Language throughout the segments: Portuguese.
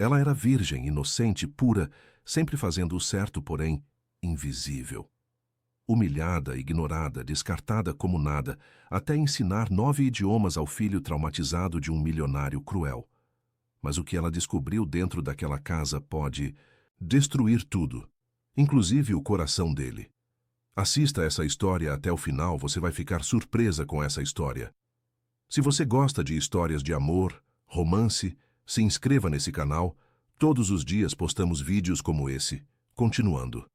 Ela era virgem, inocente, pura, sempre fazendo o certo, porém invisível. Humilhada, ignorada, descartada como nada, até ensinar 9 idiomas ao filho traumatizado de um milionário cruel. Mas o que ela descobriu dentro daquela casa pode destruir tudo, inclusive o coração dele. Assista essa história até o final, você vai ficar surpresa com essa história. Se você gosta de histórias de amor, romance, se inscreva nesse canal. Todos os dias postamos vídeos como esse. Continuando.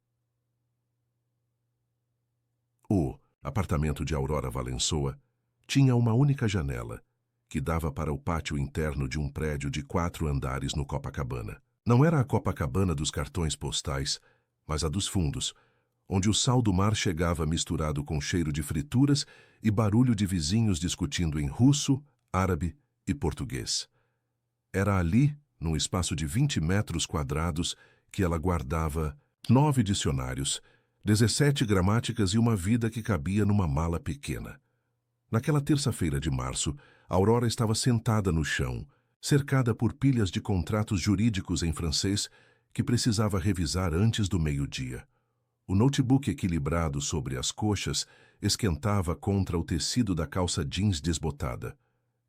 O apartamento de Aurora Valençoa tinha uma única janela, que dava para o pátio interno de um prédio de 4 andares no Copacabana. Não era a Copacabana dos cartões postais, mas a dos fundos, onde o sal do mar chegava misturado com cheiro de frituras e barulho de vizinhos discutindo em russo, árabe e português. Era ali, num espaço de 20 metros quadrados, que ela guardava 9 dicionários, 17 gramáticas e uma vida que cabia numa mala pequena. Naquela terça-feira de março, Aurora estava sentada no chão, cercada por pilhas de contratos jurídicos em francês que precisava revisar antes do meio-dia. O notebook equilibrado sobre as coxas esquentava contra o tecido da calça jeans desbotada.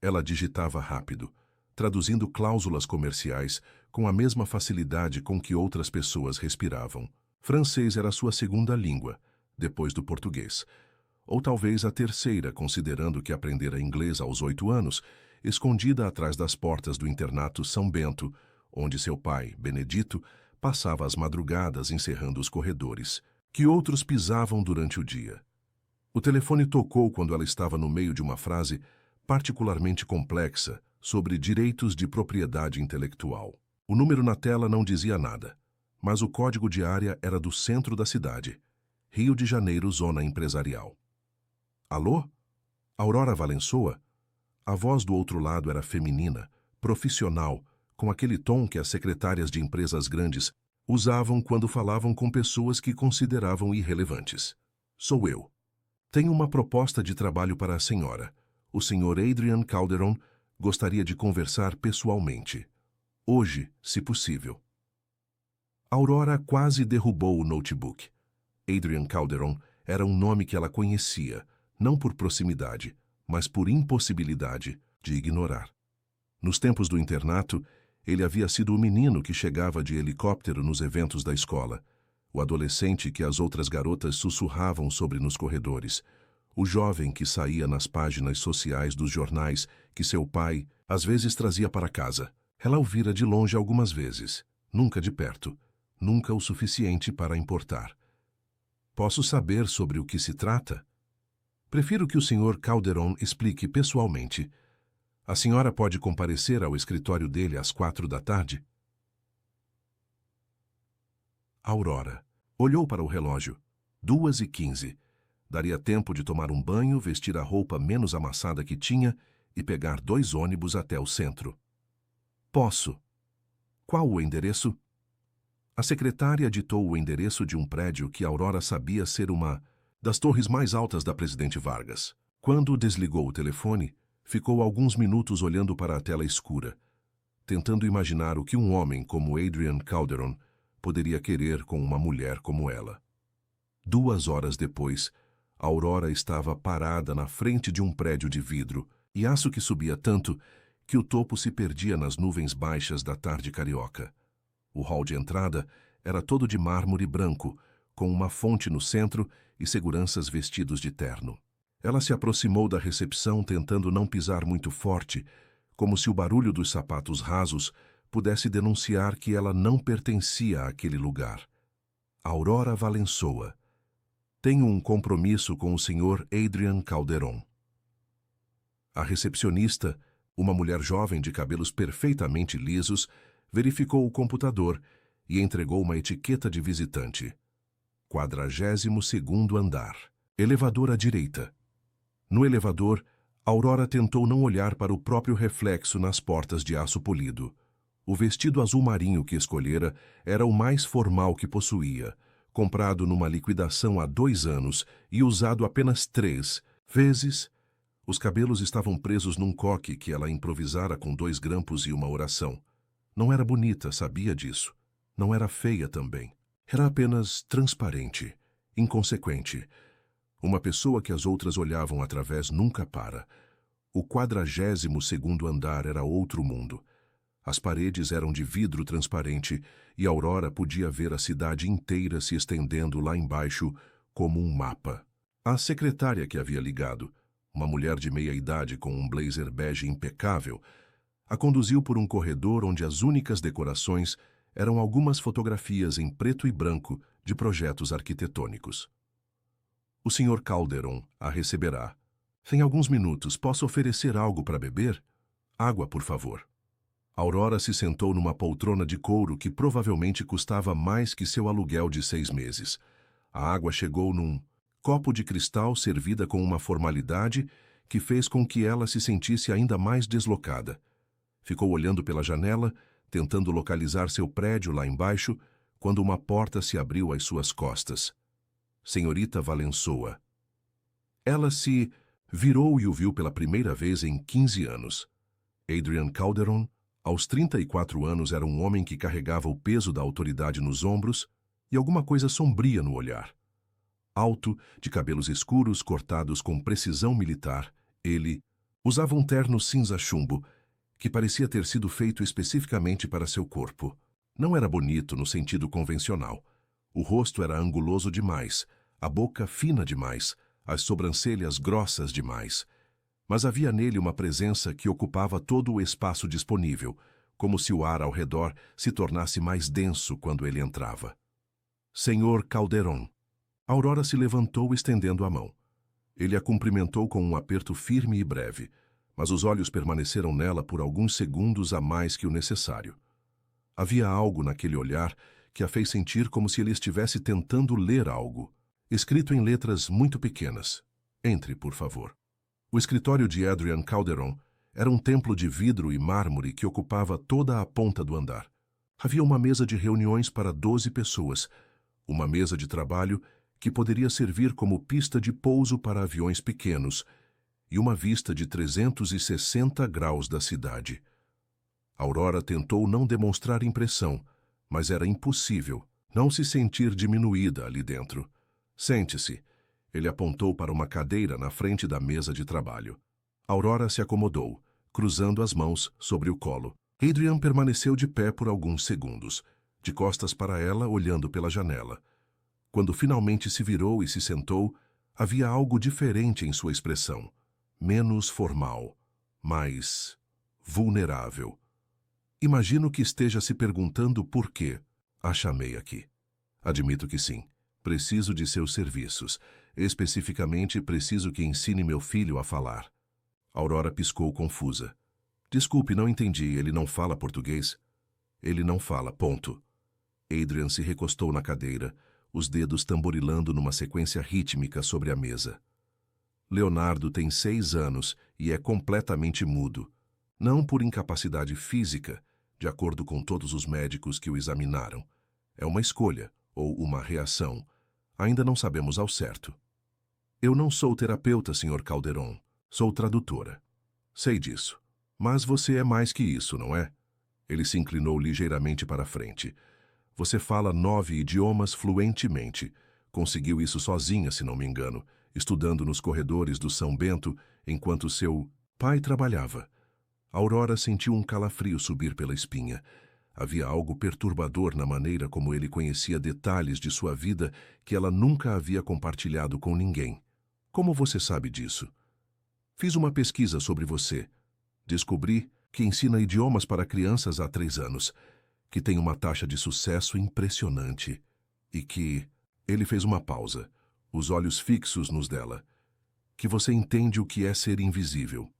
Ela digitava rápido, traduzindo cláusulas comerciais com a mesma facilidade com que outras pessoas respiravam. Francês era sua segunda língua, depois do português. Ou talvez a terceira, considerando que aprendera inglês aos 8 anos, escondida atrás das portas do internato São Bento, onde seu pai, Benedito, passava as madrugadas encerrando os corredores, que outros pisavam durante o dia. O telefone tocou quando ela estava no meio de uma frase particularmente complexa sobre direitos de propriedade intelectual. O número na tela não dizia nada, mas o código de área era do centro da cidade, Rio de Janeiro, zona empresarial. Alô? Aurora Valençoa? A voz do outro lado era feminina, profissional, com aquele tom que as secretárias de empresas grandes usavam quando falavam com pessoas que consideravam irrelevantes. Sou eu. Tenho uma proposta de trabalho para a senhora. O senhor Adrian Calderon gostaria de conversar pessoalmente. Hoje, se possível. Aurora quase derrubou o notebook. Adrian Calderon era um nome que ela conhecia, não por proximidade, mas por impossibilidade de ignorar. Nos tempos do internato, ele havia sido o menino que chegava de helicóptero nos eventos da escola, o adolescente que as outras garotas sussurravam sobre nos corredores, o jovem que saía nas páginas sociais dos jornais que seu pai às vezes trazia para casa. Ela o vira de longe algumas vezes, nunca de perto, nunca o suficiente para importar. Posso saber sobre o que se trata? Prefiro que o Sr. Calderon explique pessoalmente. A senhora pode comparecer ao escritório dele às 4 da tarde? Aurora olhou para o relógio. 2h15. Daria tempo de tomar um banho, vestir a roupa menos amassada que tinha e pegar 2 ônibus até o centro. Posso. Qual o endereço? A secretária ditou o endereço de um prédio que Aurora sabia ser uma das torres mais altas da Presidente Vargas. Quando desligou o telefone, ficou alguns minutos olhando para a tela escura, tentando imaginar o que um homem como Adrian Calderon poderia querer com uma mulher como ela. 2 horas depois, Aurora estava parada na frente de um prédio de vidro, aço que subia tanto que o topo se perdia nas nuvens baixas da tarde carioca. O hall de entrada era todo de mármore branco, com uma fonte no centro e seguranças vestidos de terno. Ela se aproximou da recepção tentando não pisar muito forte, como se o barulho dos sapatos rasos pudesse denunciar que ela não pertencia àquele lugar. Aurora Valençoa. Tenho um compromisso com o Sr. Adrian Calderon. A recepcionista, uma mulher jovem de cabelos perfeitamente lisos, verificou o computador e entregou uma etiqueta de visitante. 42º andar. Elevador à direita. No elevador, Aurora tentou não olhar para o próprio reflexo nas portas de aço polido. O vestido azul marinho que escolhera era o mais formal que possuía, comprado numa liquidação há 2 anos e usado apenas 3 vezes. Os cabelos estavam presos num coque que ela improvisara com 2 grampos e uma oração. Não era bonita, sabia disso. Não era feia também. Era apenas transparente, inconsequente. Uma pessoa que as outras olhavam através nunca para. O 42º andar era outro mundo. As paredes eram de vidro transparente e Aurora podia ver a cidade inteira se estendendo lá embaixo como um mapa. A secretária que havia ligado, uma mulher de meia-idade com um blazer bege impecável, a conduziu por um corredor onde as únicas decorações eram algumas fotografias em preto e branco de projetos arquitetônicos. O Sr. Calderon a receberá. Em alguns minutos, posso oferecer algo para beber? Água, por favor. Aurora se sentou numa poltrona de couro que provavelmente custava mais que seu aluguel de 6 meses. A água chegou num copo de cristal servida com uma formalidade que fez com que ela se sentisse ainda mais deslocada. Ficou olhando pela janela, tentando localizar seu prédio lá embaixo, quando uma porta se abriu às suas costas. Senhorita Valençoa. Ela se virou e o viu pela primeira vez em 15 anos. Adrian Calderon, aos 34 anos, era um homem que carregava o peso da autoridade nos ombros e alguma coisa sombria no olhar. Alto, de cabelos escuros cortados com precisão militar, ele usava um terno cinza chumbo que parecia ter sido feito especificamente para seu corpo. Não era bonito no sentido convencional. O rosto era anguloso demais, a boca fina demais, as sobrancelhas grossas demais. Mas havia nele uma presença que ocupava todo o espaço disponível, como se o ar ao redor se tornasse mais denso quando ele entrava. Senhor Calderon. Aurora se levantou estendendo a mão. Ele a cumprimentou com um aperto firme e breve, mas os olhos permaneceram nela por alguns segundos a mais que o necessário. Havia algo naquele olhar que a fez sentir como se ele estivesse tentando ler algo, escrito em letras muito pequenas. Entre, por favor. O escritório de Adrian Calderon era um templo de vidro e mármore que ocupava toda a ponta do andar. Havia uma mesa de reuniões para 12 pessoas, uma mesa de trabalho que poderia servir como pista de pouso para aviões pequenos, e uma vista de 360 graus da cidade. Aurora tentou não demonstrar impressão, mas era impossível não se sentir diminuída ali dentro. Sente-se. Ele apontou para uma cadeira na frente da mesa de trabalho. Aurora se acomodou, cruzando as mãos sobre o colo. Adrian permaneceu de pé por alguns segundos, de costas para ela, olhando pela janela. Quando finalmente se virou e se sentou, havia algo diferente em sua expressão. Menos formal, mais vulnerável. Imagino que esteja se perguntando por quê a chamei aqui. Admito que sim. Preciso de seus serviços. Especificamente, preciso que ensine meu filho a falar. Aurora piscou confusa. Desculpe, não entendi. Ele não fala português? Ele não fala, ponto. Adrian se recostou na cadeira, os dedos tamborilando numa sequência rítmica sobre a mesa. Leonardo tem 6 anos e é completamente mudo. Não por incapacidade física, de acordo com todos os médicos que o examinaram. É uma escolha, ou uma reação. Ainda não sabemos ao certo. Eu não sou terapeuta, Sr. Calderon. Sou tradutora. Sei disso. Mas você é mais que isso, não é? Ele se inclinou ligeiramente para a frente. Você fala 9 idiomas fluentemente. Conseguiu isso sozinha, se não me engano, estudando nos corredores do São Bento enquanto seu pai trabalhava. Aurora sentiu um calafrio subir pela espinha. Havia algo perturbador na maneira como ele conhecia detalhes de sua vida que ela nunca havia compartilhado com ninguém. Como você sabe disso? Fiz uma pesquisa sobre você. Descobri que ensina idiomas para crianças há 3 anos, que tem uma taxa de sucesso impressionante e que... Ele fez uma pausa, os olhos fixos nos dela. Que você entende o que é ser invisível.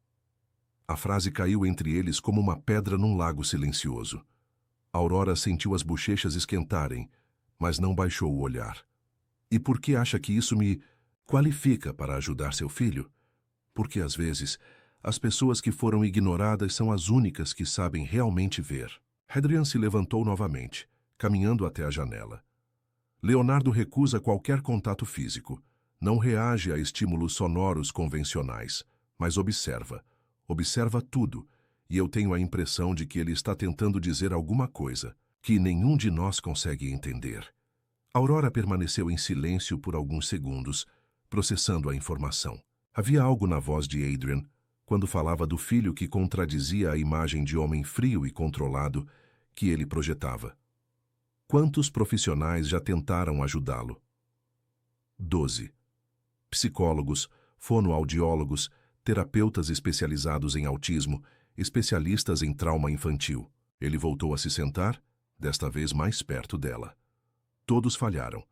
A frase caiu entre eles como uma pedra num lago silencioso. Aurora sentiu as bochechas esquentarem, mas não baixou o olhar. E por que acha que isso me qualifica para ajudar seu filho? Porque, às vezes, as pessoas que foram ignoradas são as únicas que sabem realmente ver. Adrian se levantou novamente, caminhando até a janela. Leonardo recusa qualquer contato físico. Não reage a estímulos sonoros convencionais, mas observa. Observa tudo, e eu tenho a impressão de que ele está tentando dizer alguma coisa que nenhum de nós consegue entender. Aurora permaneceu em silêncio por alguns segundos, processando a informação. Havia algo na voz de Adrian, quando falava do filho, que contradizia a imagem de homem frio e controlado que ele projetava. Quantos profissionais já tentaram ajudá-lo? 12. Psicólogos, fonoaudiólogos, terapeutas especializados em autismo, especialistas em trauma infantil. Ele voltou a se sentar, desta vez mais perto dela. Todos falharam.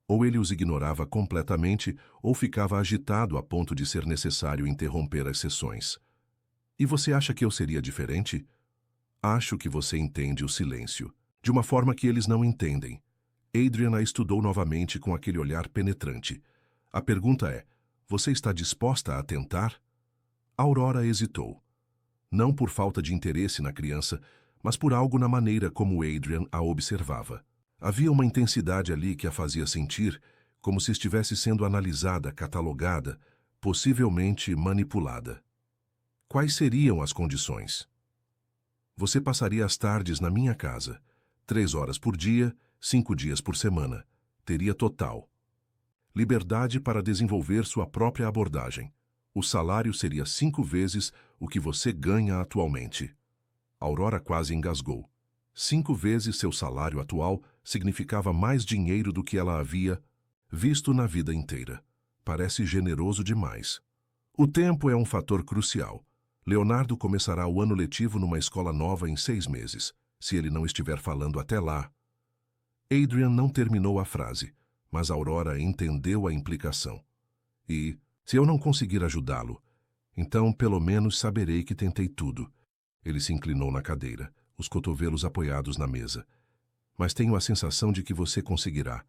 Ou ele os ignorava completamente, ou ficava agitado a ponto de ser necessário interromper as sessões. E você acha que eu seria diferente? Acho que você entende o silêncio, de uma forma que eles não entendem. Adrian a estudou novamente com aquele olhar penetrante. A pergunta é: você está disposta a tentar? Aurora hesitou. Não por falta de interesse na criança, mas por algo na maneira como Adrian a observava. Havia uma intensidade ali que a fazia sentir como se estivesse sendo analisada, catalogada, possivelmente manipulada. Quais seriam as condições? Você passaria as tardes na minha casa, 3 horas por dia, 5 dias por semana. Teria total liberdade para desenvolver sua própria abordagem. O salário seria 5 vezes o que você ganha atualmente. Aurora quase engasgou. 5 vezes seu salário atual significava mais dinheiro do que ela havia visto na vida inteira. Parece generoso demais. O tempo é um fator crucial. Leonardo começará o ano letivo numa escola nova em 6 meses. Se ele não estiver falando até lá... Adrian não terminou a frase, mas Aurora entendeu a implicação. E, se eu não conseguir ajudá-lo, então pelo menos saberei que tentei tudo. Ele se inclinou na cadeira, os cotovelos apoiados na mesa. Mas tenho a sensação de que você conseguirá.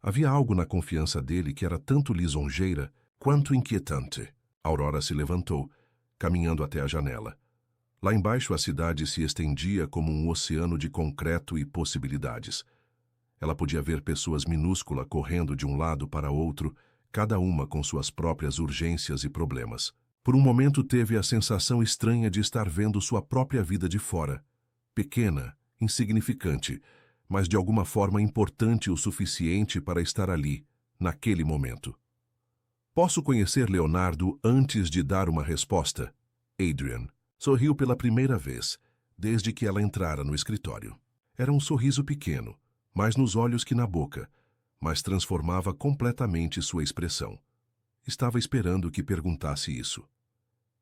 Havia algo na confiança dele que era tanto lisonjeira quanto inquietante. Aurora se levantou, caminhando até a janela. Lá embaixo a cidade se estendia como um oceano de concreto e possibilidades. Ela podia ver pessoas minúsculas correndo de um lado para outro, cada uma com suas próprias urgências e problemas. Por um momento teve a sensação estranha de estar vendo sua própria vida de fora. Pequena, insignificante, mas de alguma forma importante o suficiente para estar ali, naquele momento. Posso conhecer Leonardo antes de dar uma resposta? Adrian sorriu pela primeira vez, desde que ela entrara no escritório. Era um sorriso pequeno, mais nos olhos que na boca, mas transformava completamente sua expressão. Estava esperando que perguntasse isso.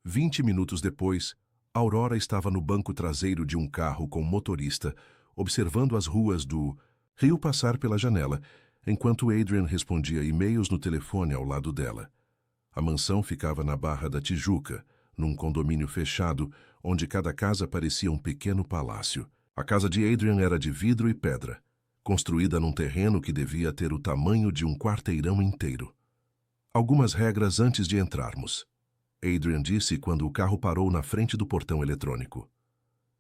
20 minutos depois, Aurora estava no banco traseiro de um carro com motorista, observando as ruas do Rio passar pela janela, enquanto Adrian respondia e-mails no telefone ao lado dela. A mansão ficava na Barra da Tijuca, num condomínio fechado, onde cada casa parecia um pequeno palácio. A casa de Adrian era de vidro e pedra, construída num terreno que devia ter o tamanho de um quarteirão inteiro. Algumas regras antes de entrarmos, Adrian disse quando o carro parou na frente do portão eletrônico.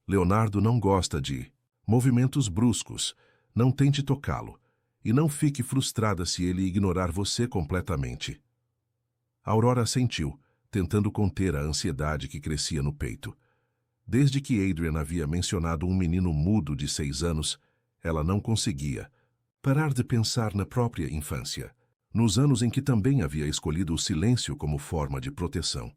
Leonardo não gosta de movimentos bruscos. Não tente tocá-lo. E não fique frustrada se ele ignorar você completamente. Aurora sentiu, tentando conter a ansiedade que crescia no peito. Desde que Adrian havia mencionado um menino mudo de 6 anos, ela não conseguia parar de pensar na própria infância, nos anos em que também havia escolhido o silêncio como forma de proteção.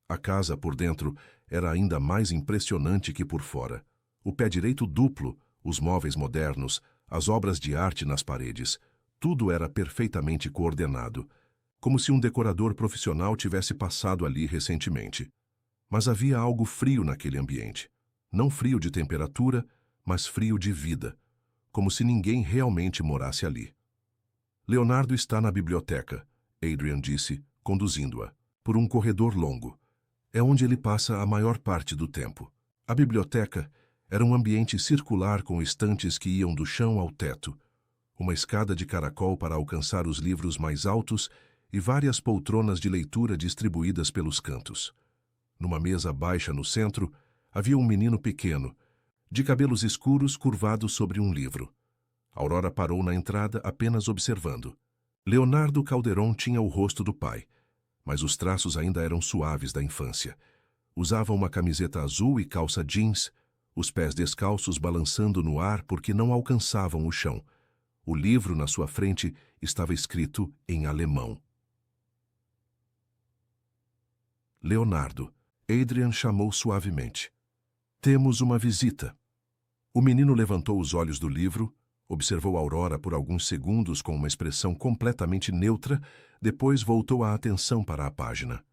A casa por dentro era ainda mais impressionante que por fora. O pé direito duplo, os móveis modernos, as obras de arte nas paredes, tudo era perfeitamente coordenado, como se um decorador profissional tivesse passado ali recentemente. Mas havia algo frio naquele ambiente. Não frio de temperatura, mas frio de vida, como se ninguém realmente morasse ali. Leonardo está na biblioteca, Adrian disse, conduzindo-a, por um corredor longo. É onde ele passa a maior parte do tempo. A biblioteca era um ambiente circular com estantes que iam do chão ao teto, uma escada de caracol para alcançar os livros mais altos e várias poltronas de leitura distribuídas pelos cantos. Numa mesa baixa no centro, havia um menino pequeno, de cabelos escuros curvados sobre um livro. Aurora parou na entrada apenas observando. Leonardo Calderon tinha o rosto do pai, mas os traços ainda eram suaves da infância. Usava uma camiseta azul e calça jeans, os pés descalços balançando no ar porque não alcançavam o chão. O livro na sua frente estava escrito em alemão. Leonardo. Adrian chamou suavemente. Temos uma visita. O menino levantou os olhos do livro, observou Aurora por alguns segundos com uma expressão completamente neutra, depois voltou a atenção para a página.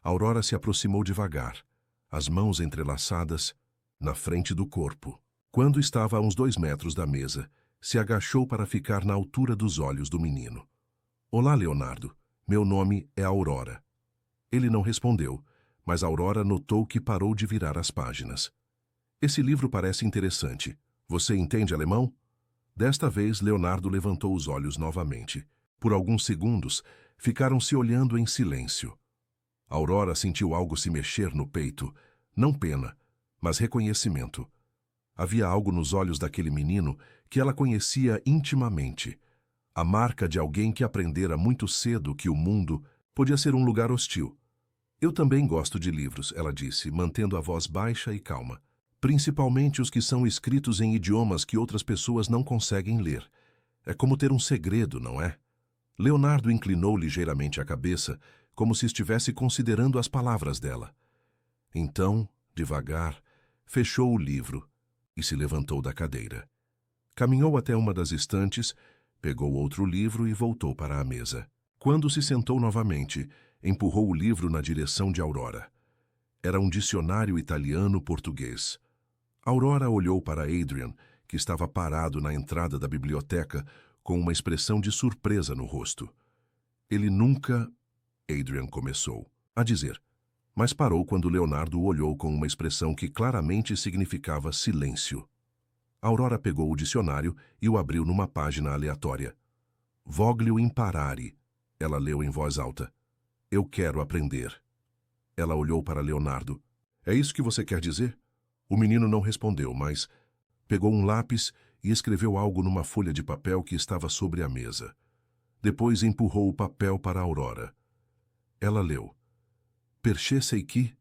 Aurora se aproximou devagar, as mãos entrelaçadas, na frente do corpo. Quando estava a uns 2 metros da mesa, se agachou para ficar na altura dos olhos do menino. Olá, Leonardo. Meu nome é Aurora. Ele não respondeu, mas Aurora notou que parou de virar as páginas. Esse livro parece interessante. Você entende alemão? Desta vez, Leonardo levantou os olhos novamente. Por alguns segundos, ficaram se olhando em silêncio. Aurora sentiu algo se mexer no peito, não pena, mas reconhecimento. Havia algo nos olhos daquele menino que ela conhecia intimamente. A marca de alguém que aprendera muito cedo que o mundo podia ser um lugar hostil. Eu também gosto de livros, ela disse, mantendo a voz baixa e calma. Principalmente os que são escritos em idiomas que outras pessoas não conseguem ler. É como ter um segredo, não é? Leonardo inclinou ligeiramente a cabeça, como se estivesse considerando as palavras dela. Então, devagar, fechou o livro e se levantou da cadeira. Caminhou até uma das estantes, pegou outro livro e voltou para a mesa. Quando se sentou novamente, empurrou o livro na direção de Aurora. Era um dicionário italiano-português. Aurora olhou para Adrian, que estava parado na entrada da biblioteca, com uma expressão de surpresa no rosto. Ele nunca... Adrian começou a dizer, mas parou quando Leonardo o olhou com uma expressão que claramente significava silêncio. Aurora pegou o dicionário e o abriu numa página aleatória. Voglio imparare, ela leu em voz alta. Eu quero aprender. Ela olhou para Leonardo. É isso que você quer dizer? O menino não respondeu, mas pegou um lápis e escreveu algo numa folha de papel que estava sobre a mesa. Depois empurrou o papel para Aurora. Ela leu. Perché sei que?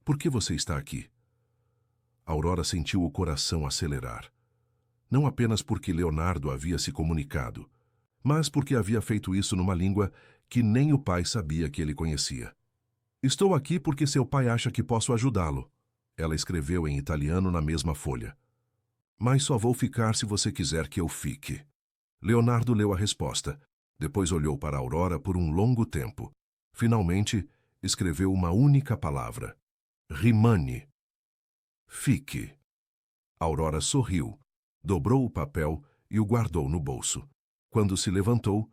Por que você está aqui? Aurora sentiu o coração acelerar. Não apenas porque Leonardo havia se comunicado, mas porque havia feito isso numa língua que nem o pai sabia que ele conhecia. Estou aqui porque seu pai acha que posso ajudá-lo. Ela escreveu em italiano na mesma folha. Mas só vou ficar se você quiser que eu fique. Leonardo leu a resposta. Depois olhou para Aurora por um longo tempo. Finalmente, escreveu uma única palavra. Rimani. Fique. Aurora sorriu, dobrou o papel e o guardou no bolso. Quando se levantou,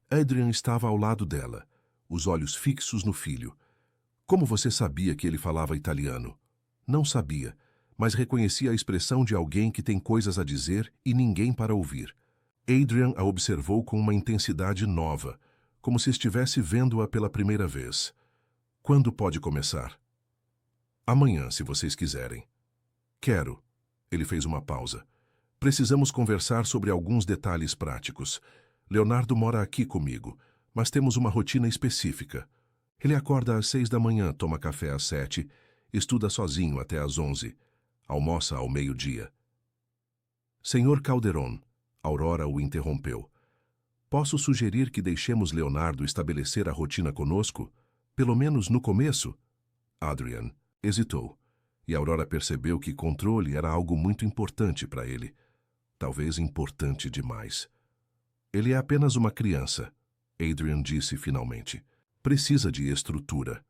Adrian estava ao lado dela, os olhos fixos no filho. Como você sabia que ele falava italiano? Não sabia, mas reconhecia a expressão de alguém que tem coisas a dizer e ninguém para ouvir. Adrian a observou com uma intensidade nova, como se estivesse vendo-a pela primeira vez. Quando pode começar? Amanhã, se vocês quiserem. Quero. Ele fez uma pausa. Precisamos conversar sobre alguns detalhes práticos. Leonardo mora aqui comigo, mas temos uma rotina específica. Ele acorda às 6 da manhã, toma café às 7, estuda sozinho até às 11, almoça ao meio-dia. Senhor Calderon, Aurora o interrompeu. Posso sugerir que deixemos Leonardo estabelecer a rotina conosco? Pelo menos no começo? Adrian hesitou, e Aurora percebeu que controle era algo muito importante para ele. Talvez importante demais. Ele é apenas uma criança, Adrian disse finalmente. Precisa de estrutura.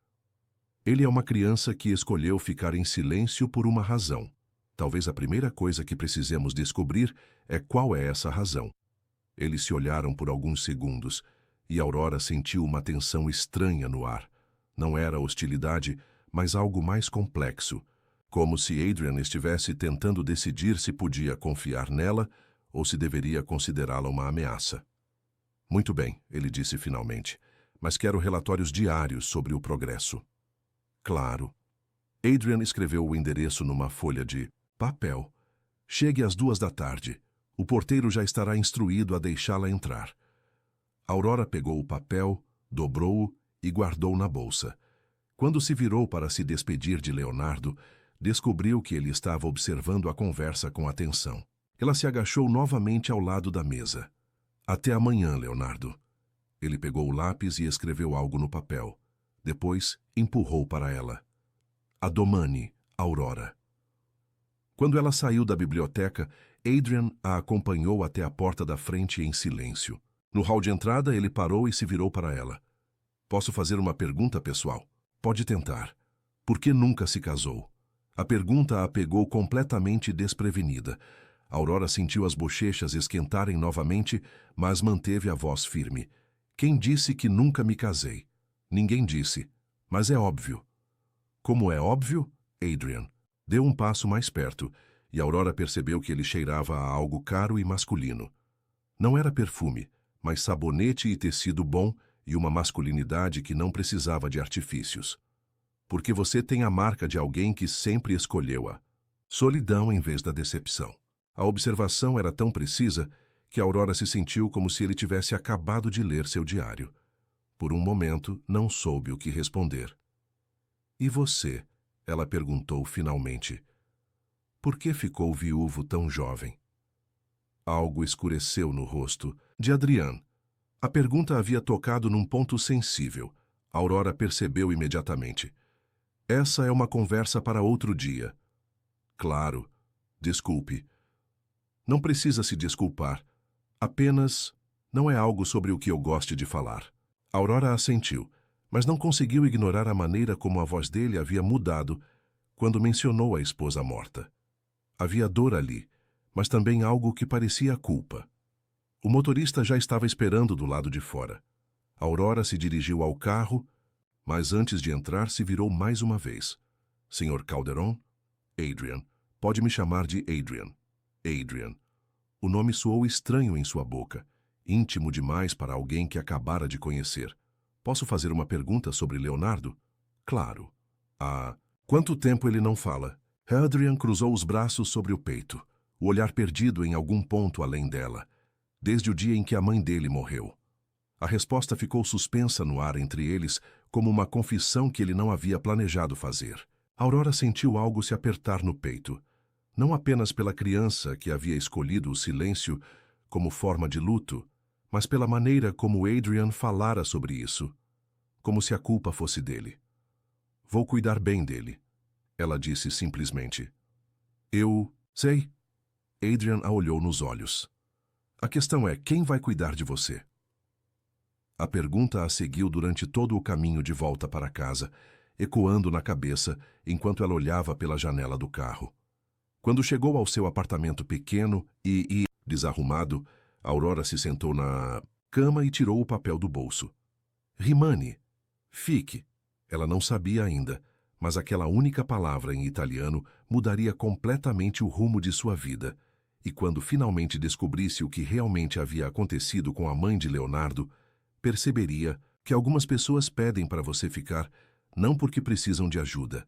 Ele é uma criança que escolheu ficar em silêncio por uma razão. Talvez a primeira coisa que precisemos descobrir é qual é essa razão. Eles se olharam por alguns segundos, e Aurora sentiu uma tensão estranha no ar. Não era hostilidade, mas algo mais complexo, como se Adrian estivesse tentando decidir se podia confiar nela ou se deveria considerá-la uma ameaça. Muito bem, ele disse finalmente, mas quero relatórios diários sobre o progresso. Claro. Adrian escreveu o endereço numa folha de papel. Chegue às 2 da tarde. O porteiro já estará instruído a deixá-la entrar. Aurora pegou o papel, dobrou-o e guardou na bolsa. Quando se virou para se despedir de Leonardo, descobriu que ele estava observando a conversa com atenção. Ela se agachou novamente ao lado da mesa. Até amanhã, Leonardo. Ele pegou o lápis e escreveu algo no papel. Depois, empurrou para ela. Adomani, Aurora. Quando ela saiu da biblioteca, Adrian a acompanhou até a porta da frente em silêncio. No hall de entrada, ele parou e se virou para ela. Posso fazer uma pergunta, pessoal? Pode tentar. Por que nunca se casou? A pergunta a pegou completamente desprevenida. Aurora sentiu as bochechas esquentarem novamente, mas manteve a voz firme. Quem disse que nunca me casei? Ninguém disse. Mas é óbvio. Como é óbvio? Adrian deu um passo mais perto, e Aurora percebeu que ele cheirava a algo caro e masculino. Não era perfume, mas sabonete e tecido bom e uma masculinidade que não precisava de artifícios. Porque você tem a marca de alguém que sempre escolheu a solidão em vez da decepção. A observação era tão precisa que Aurora se sentiu como se ele tivesse acabado de ler seu diário. Por um momento, não soube o que responder. E você? Ela perguntou finalmente. Por que ficou viúvo tão jovem? Algo escureceu no rosto de Adrian. A pergunta havia tocado num ponto sensível. Aurora percebeu imediatamente. Essa é uma conversa para outro dia. Claro. Desculpe. Não precisa se desculpar. Apenas não é algo sobre o que eu goste de falar. Aurora assentiu, mas não conseguiu ignorar a maneira como a voz dele havia mudado quando mencionou a esposa morta. Havia dor ali, mas também algo que parecia culpa. O motorista já estava esperando do lado de fora. Aurora se dirigiu ao carro, mas antes de entrar se virou mais uma vez. Sr. Calderon? Adrian. Pode me chamar de Adrian. Adrian. O nome soou estranho em sua boca, íntimo demais para alguém que acabara de conhecer. Posso fazer uma pergunta sobre Leonardo? Claro. Há quanto tempo ele não fala? Adrian cruzou os braços sobre o peito, o olhar perdido em algum ponto além dela, desde o dia em que a mãe dele morreu. A resposta ficou suspensa no ar entre eles, como uma confissão que ele não havia planejado fazer. Aurora sentiu algo se apertar no peito, não apenas pela criança que havia escolhido o silêncio como forma de luto, mas pela maneira como Adrian falara sobre isso, como se a culpa fosse dele. Vou cuidar bem dele, ela disse simplesmente. Eu sei. Adrian a olhou nos olhos. A questão é, quem vai cuidar de você? A pergunta a seguiu durante todo o caminho de volta para casa, ecoando na cabeça enquanto ela olhava pela janela do carro. Quando chegou ao seu apartamento pequeno e desarrumado, Aurora se sentou na cama e tirou o papel do bolso. Rimani. Fique. Ela não sabia ainda, mas aquela única palavra em italiano mudaria completamente o rumo de sua vida. E quando finalmente descobrisse o que realmente havia acontecido com a mãe de Leonardo, perceberia que algumas pessoas pedem para você ficar não porque precisam de ajuda,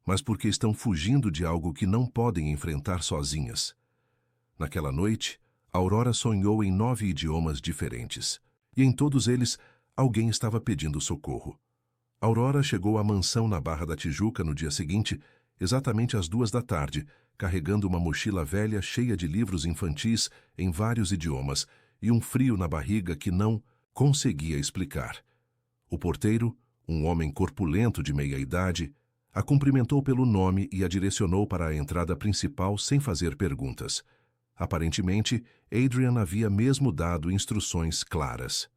mas porque estão fugindo de algo que não podem enfrentar sozinhas. Naquela noite, Aurora sonhou em 9 idiomas diferentes, e em todos eles alguém estava pedindo socorro. Aurora chegou à mansão na Barra da Tijuca no dia seguinte, exatamente às 2 da tarde, carregando uma mochila velha cheia de livros infantis em vários idiomas e um frio na barriga que não conseguia explicar. O porteiro, um homem corpulento de meia-idade, a cumprimentou pelo nome e a direcionou para a entrada principal sem fazer perguntas. Aparentemente, Adrian havia mesmo dado instruções claras.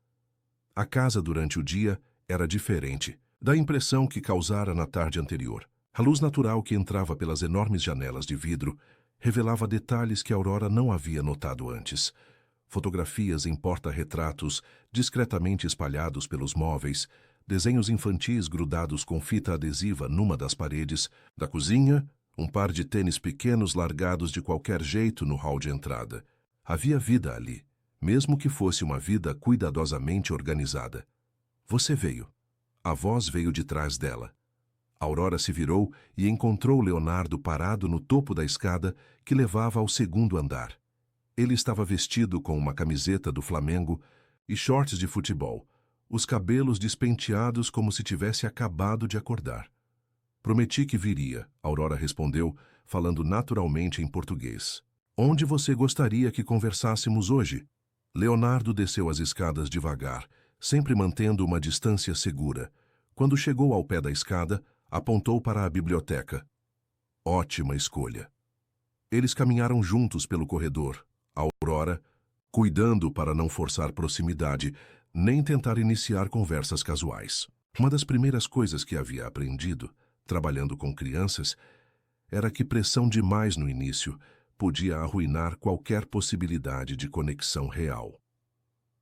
A casa durante o dia era diferente, da impressão que causara na tarde anterior. A luz natural que entrava pelas enormes janelas de vidro revelava detalhes que Aurora não havia notado antes. Fotografias em porta-retratos discretamente espalhados pelos móveis, desenhos infantis grudados com fita adesiva numa das paredes, da cozinha, um par de tênis pequenos largados de qualquer jeito no hall de entrada. Havia vida ali, mesmo que fosse uma vida cuidadosamente organizada. Você veio. A voz veio de trás dela. Aurora se virou e encontrou Leonardo parado no topo da escada que levava ao segundo andar. Ele estava vestido com uma camiseta do Flamengo e shorts de futebol, os cabelos despenteados como se tivesse acabado de acordar. Prometi que viria, Aurora respondeu, falando naturalmente em português. Onde você gostaria que conversássemos hoje? Leonardo desceu as escadas devagar, sempre mantendo uma distância segura. Quando chegou ao pé da escada, apontou para a biblioteca. Ótima escolha. Eles caminharam juntos pelo corredor. Aurora, cuidando para não forçar proximidade, nem tentar iniciar conversas casuais. Uma das primeiras coisas que havia aprendido, trabalhando com crianças, era que pressão demais no início podia arruinar qualquer possibilidade de conexão real.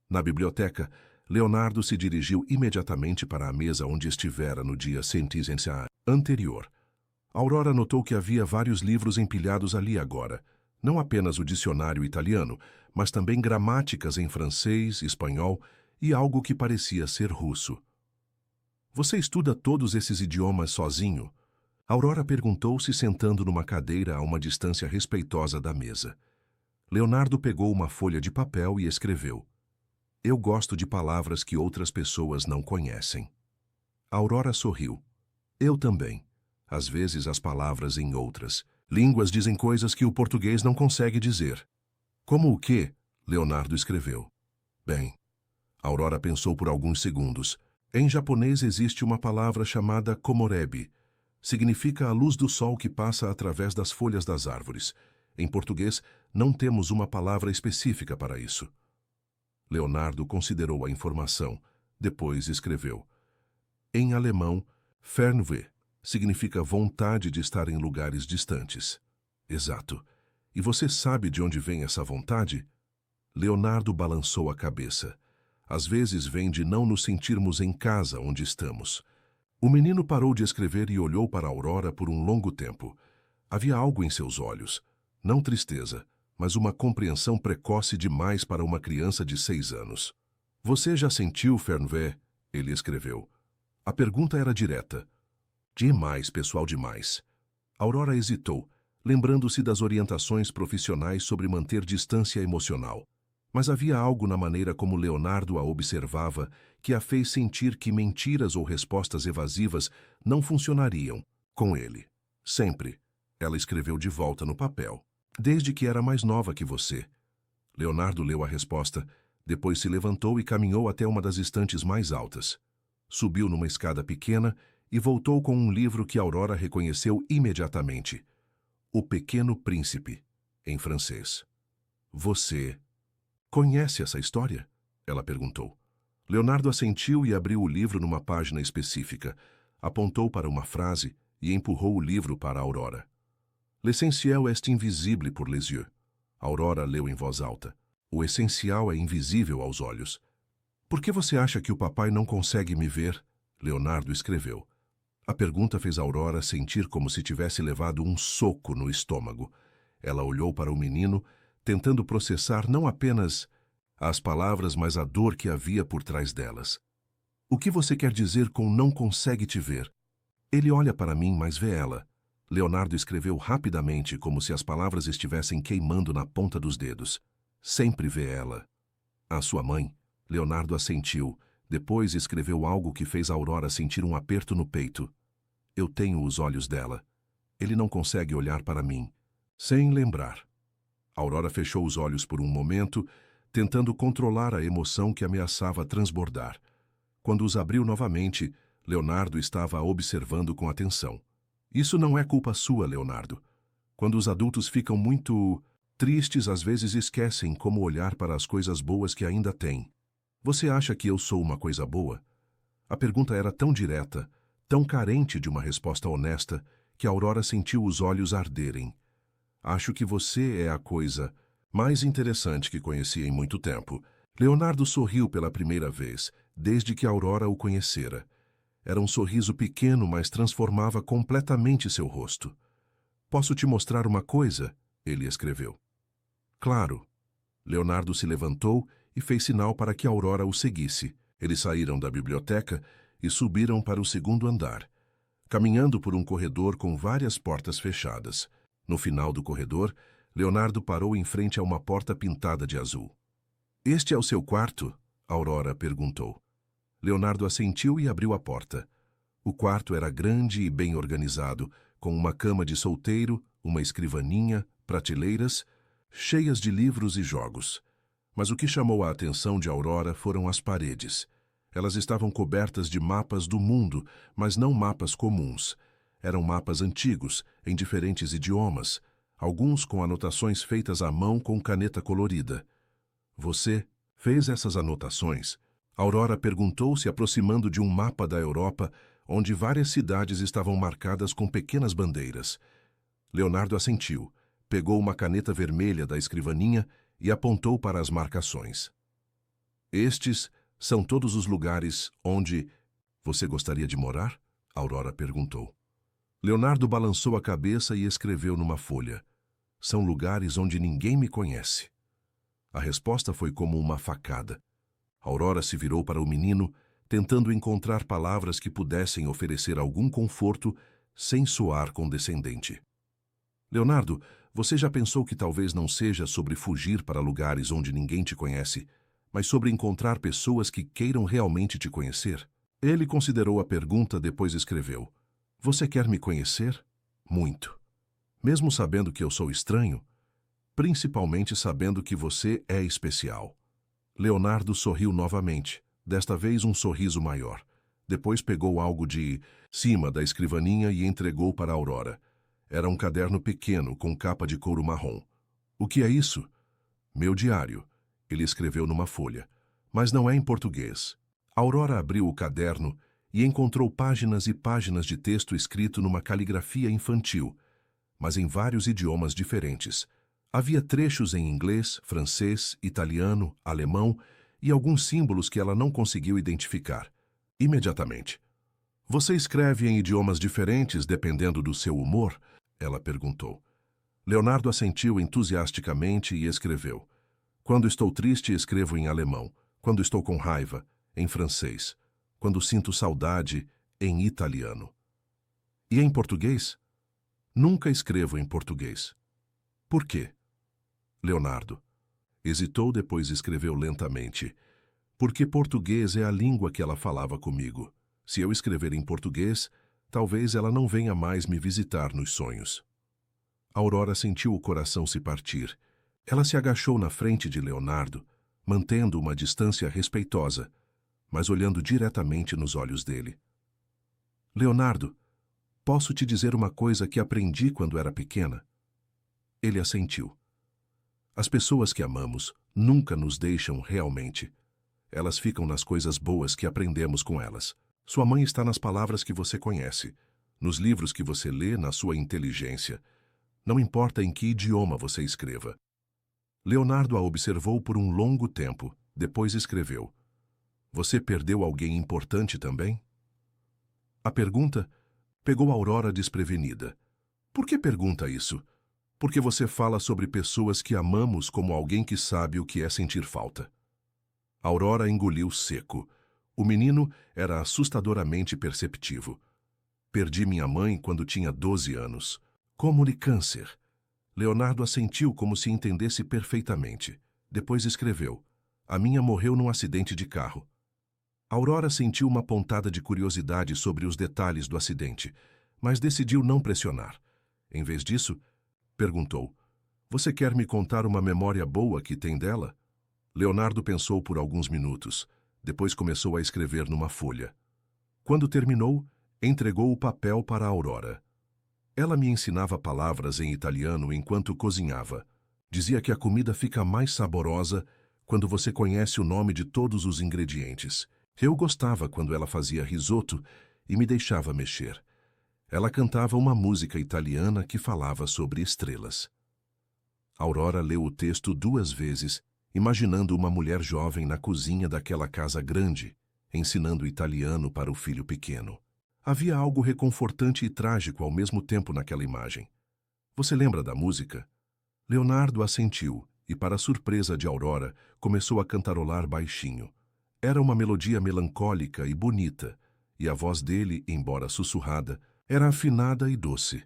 Na biblioteca, Leonardo se dirigiu imediatamente para a mesa onde estivera no dia sentencial anterior. Aurora notou que havia vários livros empilhados ali agora, não apenas o dicionário italiano, mas também gramáticas em francês, espanhol e algo que parecia ser russo. Você estuda todos esses idiomas sozinho? Aurora perguntou-se sentando numa cadeira a uma distância respeitosa da mesa. Leonardo pegou uma folha de papel e escreveu. Eu gosto de palavras que outras pessoas não conhecem. Aurora sorriu. Eu também. Às vezes as palavras em outras línguas dizem coisas que o português não consegue dizer. Como o quê? Leonardo escreveu. Bem, Aurora pensou por alguns segundos. Em japonês existe uma palavra chamada komorebi. Significa a luz do sol que passa através das folhas das árvores. Em português, não temos uma palavra específica para isso. Leonardo considerou a informação. Depois escreveu. Em alemão, Fernweh significa vontade de estar em lugares distantes. Exato. E você sabe de onde vem essa vontade? Leonardo balançou a cabeça. Às vezes vem de não nos sentirmos em casa onde estamos. O menino parou de escrever e olhou para Aurora por um longo tempo. Havia algo em seus olhos. Não tristeza, mas uma compreensão precoce demais para uma criança de 6 anos. Você já sentiu Fernweh? Ele escreveu. A pergunta era direta. Demais, pessoal, demais. Aurora hesitou, lembrando-se das orientações profissionais sobre manter distância emocional. Mas havia algo na maneira como Leonardo a observava que a fez sentir que mentiras ou respostas evasivas não funcionariam com ele. Sempre. Ela escreveu de volta no papel. Desde que era mais nova que você. Leonardo leu a resposta, depois se levantou e caminhou até uma das estantes mais altas. Subiu numa escada pequena e voltou com um livro que Aurora reconheceu imediatamente. O Pequeno Príncipe, em francês. Você conhece essa história? Ela perguntou. Leonardo assentiu e abriu o livro numa página específica, apontou para uma frase e empurrou o livro para Aurora. L'essentiel est invisible pour les yeux. Aurora leu em voz alta. O essencial é invisível aos olhos. Por que você acha que o papai não consegue me ver? Leonardo escreveu. A pergunta fez Aurora sentir como se tivesse levado um soco no estômago. Ela olhou para o menino, tentando processar não apenas as palavras, mas a dor que havia por trás delas. O que você quer dizer com não consegue te ver? Ele olha para mim, mas vê ela. Leonardo escreveu rapidamente, como se as palavras estivessem queimando na ponta dos dedos. Sempre vê ela. A sua mãe? Leonardo assentiu. Depois escreveu algo que fez Aurora sentir um aperto no peito. Eu tenho os olhos dela. Ele não consegue olhar para mim. Sem lembrar. Aurora fechou os olhos por um momento, tentando controlar a emoção que ameaçava transbordar. Quando os abriu novamente, Leonardo estava a observando com atenção. Isso não é culpa sua, Leonardo. Quando os adultos ficam muito tristes, às vezes esquecem como olhar para as coisas boas que ainda têm. Você acha que eu sou uma coisa boa? A pergunta era tão direta, tão carente de uma resposta honesta, que Aurora sentiu os olhos arderem. Acho que você é a coisa mais interessante que conheci em muito tempo. Leonardo sorriu pela primeira vez, desde que Aurora o conhecera. Era um sorriso pequeno, mas transformava completamente seu rosto. Posso te mostrar uma coisa? Ele escreveu. Claro. Leonardo se levantou e fez sinal para que Aurora o seguisse. Eles saíram da biblioteca e subiram para o segundo andar, caminhando por um corredor com várias portas fechadas. No final do corredor, Leonardo parou em frente a uma porta pintada de azul. Este é o seu quarto? Aurora perguntou. Leonardo assentiu e abriu a porta. O quarto era grande e bem organizado, com uma cama de solteiro, uma escrivaninha, prateleiras, cheias de livros e jogos. Mas o que chamou a atenção de Aurora foram as paredes. Elas estavam cobertas de mapas do mundo, mas não mapas comuns. Eram mapas antigos, em diferentes idiomas, alguns com anotações feitas à mão com caneta colorida. Você fez essas anotações? Aurora perguntou, se aproximando de um mapa da Europa, onde várias cidades estavam marcadas com pequenas bandeiras. Leonardo assentiu, pegou uma caneta vermelha da escrivaninha e apontou para as marcações. Estes são todos os lugares onde você gostaria de morar? Aurora perguntou. Leonardo balançou a cabeça e escreveu numa folha. São lugares onde ninguém me conhece. A resposta foi como uma facada. Aurora se virou para o menino, tentando encontrar palavras que pudessem oferecer algum conforto sem soar condescendente. Leonardo, você já pensou que talvez não seja sobre fugir para lugares onde ninguém te conhece, mas sobre encontrar pessoas que queiram realmente te conhecer? Ele considerou a pergunta, depois escreveu. Você quer me conhecer? Muito. Mesmo sabendo que eu sou estranho? Principalmente sabendo que você é especial. Leonardo sorriu novamente, desta vez um sorriso maior. Depois pegou algo de cima da escrivaninha e entregou para Aurora. Era um caderno pequeno com capa de couro marrom. O que é isso? Meu diário. Ele escreveu numa folha. Mas não é em português. Aurora abriu o caderno e encontrou páginas e páginas de texto escrito numa caligrafia infantil, mas em vários idiomas diferentes. Havia trechos em inglês, francês, italiano, alemão e alguns símbolos que ela não conseguiu identificar. Imediatamente. Você escreve em idiomas diferentes dependendo do seu humor? Ela perguntou. Leonardo assentiu entusiasticamente e escreveu. Quando estou triste, escrevo em alemão. Quando estou com raiva, em francês. Quando sinto saudade, em italiano. E em português? Nunca escrevo em português. Por quê? Leonardo hesitou, depois escreveu lentamente. Porque português é a língua que ela falava comigo. Se eu escrever em português, talvez ela não venha mais me visitar nos sonhos. Aurora sentiu o coração se partir. Ela se agachou na frente de Leonardo, mantendo uma distância respeitosa, mas olhando diretamente nos olhos dele. Leonardo, posso te dizer uma coisa que aprendi quando era pequena? Ele assentiu. As pessoas que amamos nunca nos deixam realmente. Elas ficam nas coisas boas que aprendemos com elas. Sua mãe está nas palavras que você conhece, nos livros que você lê, na sua inteligência. Não importa em que idioma você escreva. Leonardo a observou por um longo tempo, depois escreveu. Você perdeu alguém importante também? A pergunta pegou Aurora desprevenida. Por que pergunta isso? Porque você fala sobre pessoas que amamos como alguém que sabe o que é sentir falta. Aurora engoliu seco. O menino era assustadoramente perceptivo. Perdi minha mãe quando tinha 12 anos. Como de câncer. Leonardo assentiu como se entendesse perfeitamente. Depois escreveu. A minha morreu num acidente de carro. Aurora sentiu uma pontada de curiosidade sobre os detalhes do acidente, mas decidiu não pressionar. Em vez disso, perguntou, você quer me contar uma memória boa que tem dela? Leonardo pensou por alguns minutos. Depois começou a escrever numa folha. Quando terminou, entregou o papel para Aurora. Ela me ensinava palavras em italiano enquanto cozinhava. Dizia que a comida fica mais saborosa quando você conhece o nome de todos os ingredientes. Eu gostava quando ela fazia risoto e me deixava mexer. Ela cantava uma música italiana que falava sobre estrelas. Aurora leu o texto 2 vezes, imaginando uma mulher jovem na cozinha daquela casa grande, ensinando italiano para o filho pequeno. Havia algo reconfortante e trágico ao mesmo tempo naquela imagem. Você lembra da música? Leonardo assentiu e, para a surpresa de Aurora, começou a cantarolar baixinho. Era uma melodia melancólica e bonita, e a voz dele, embora sussurrada, era afinada e doce.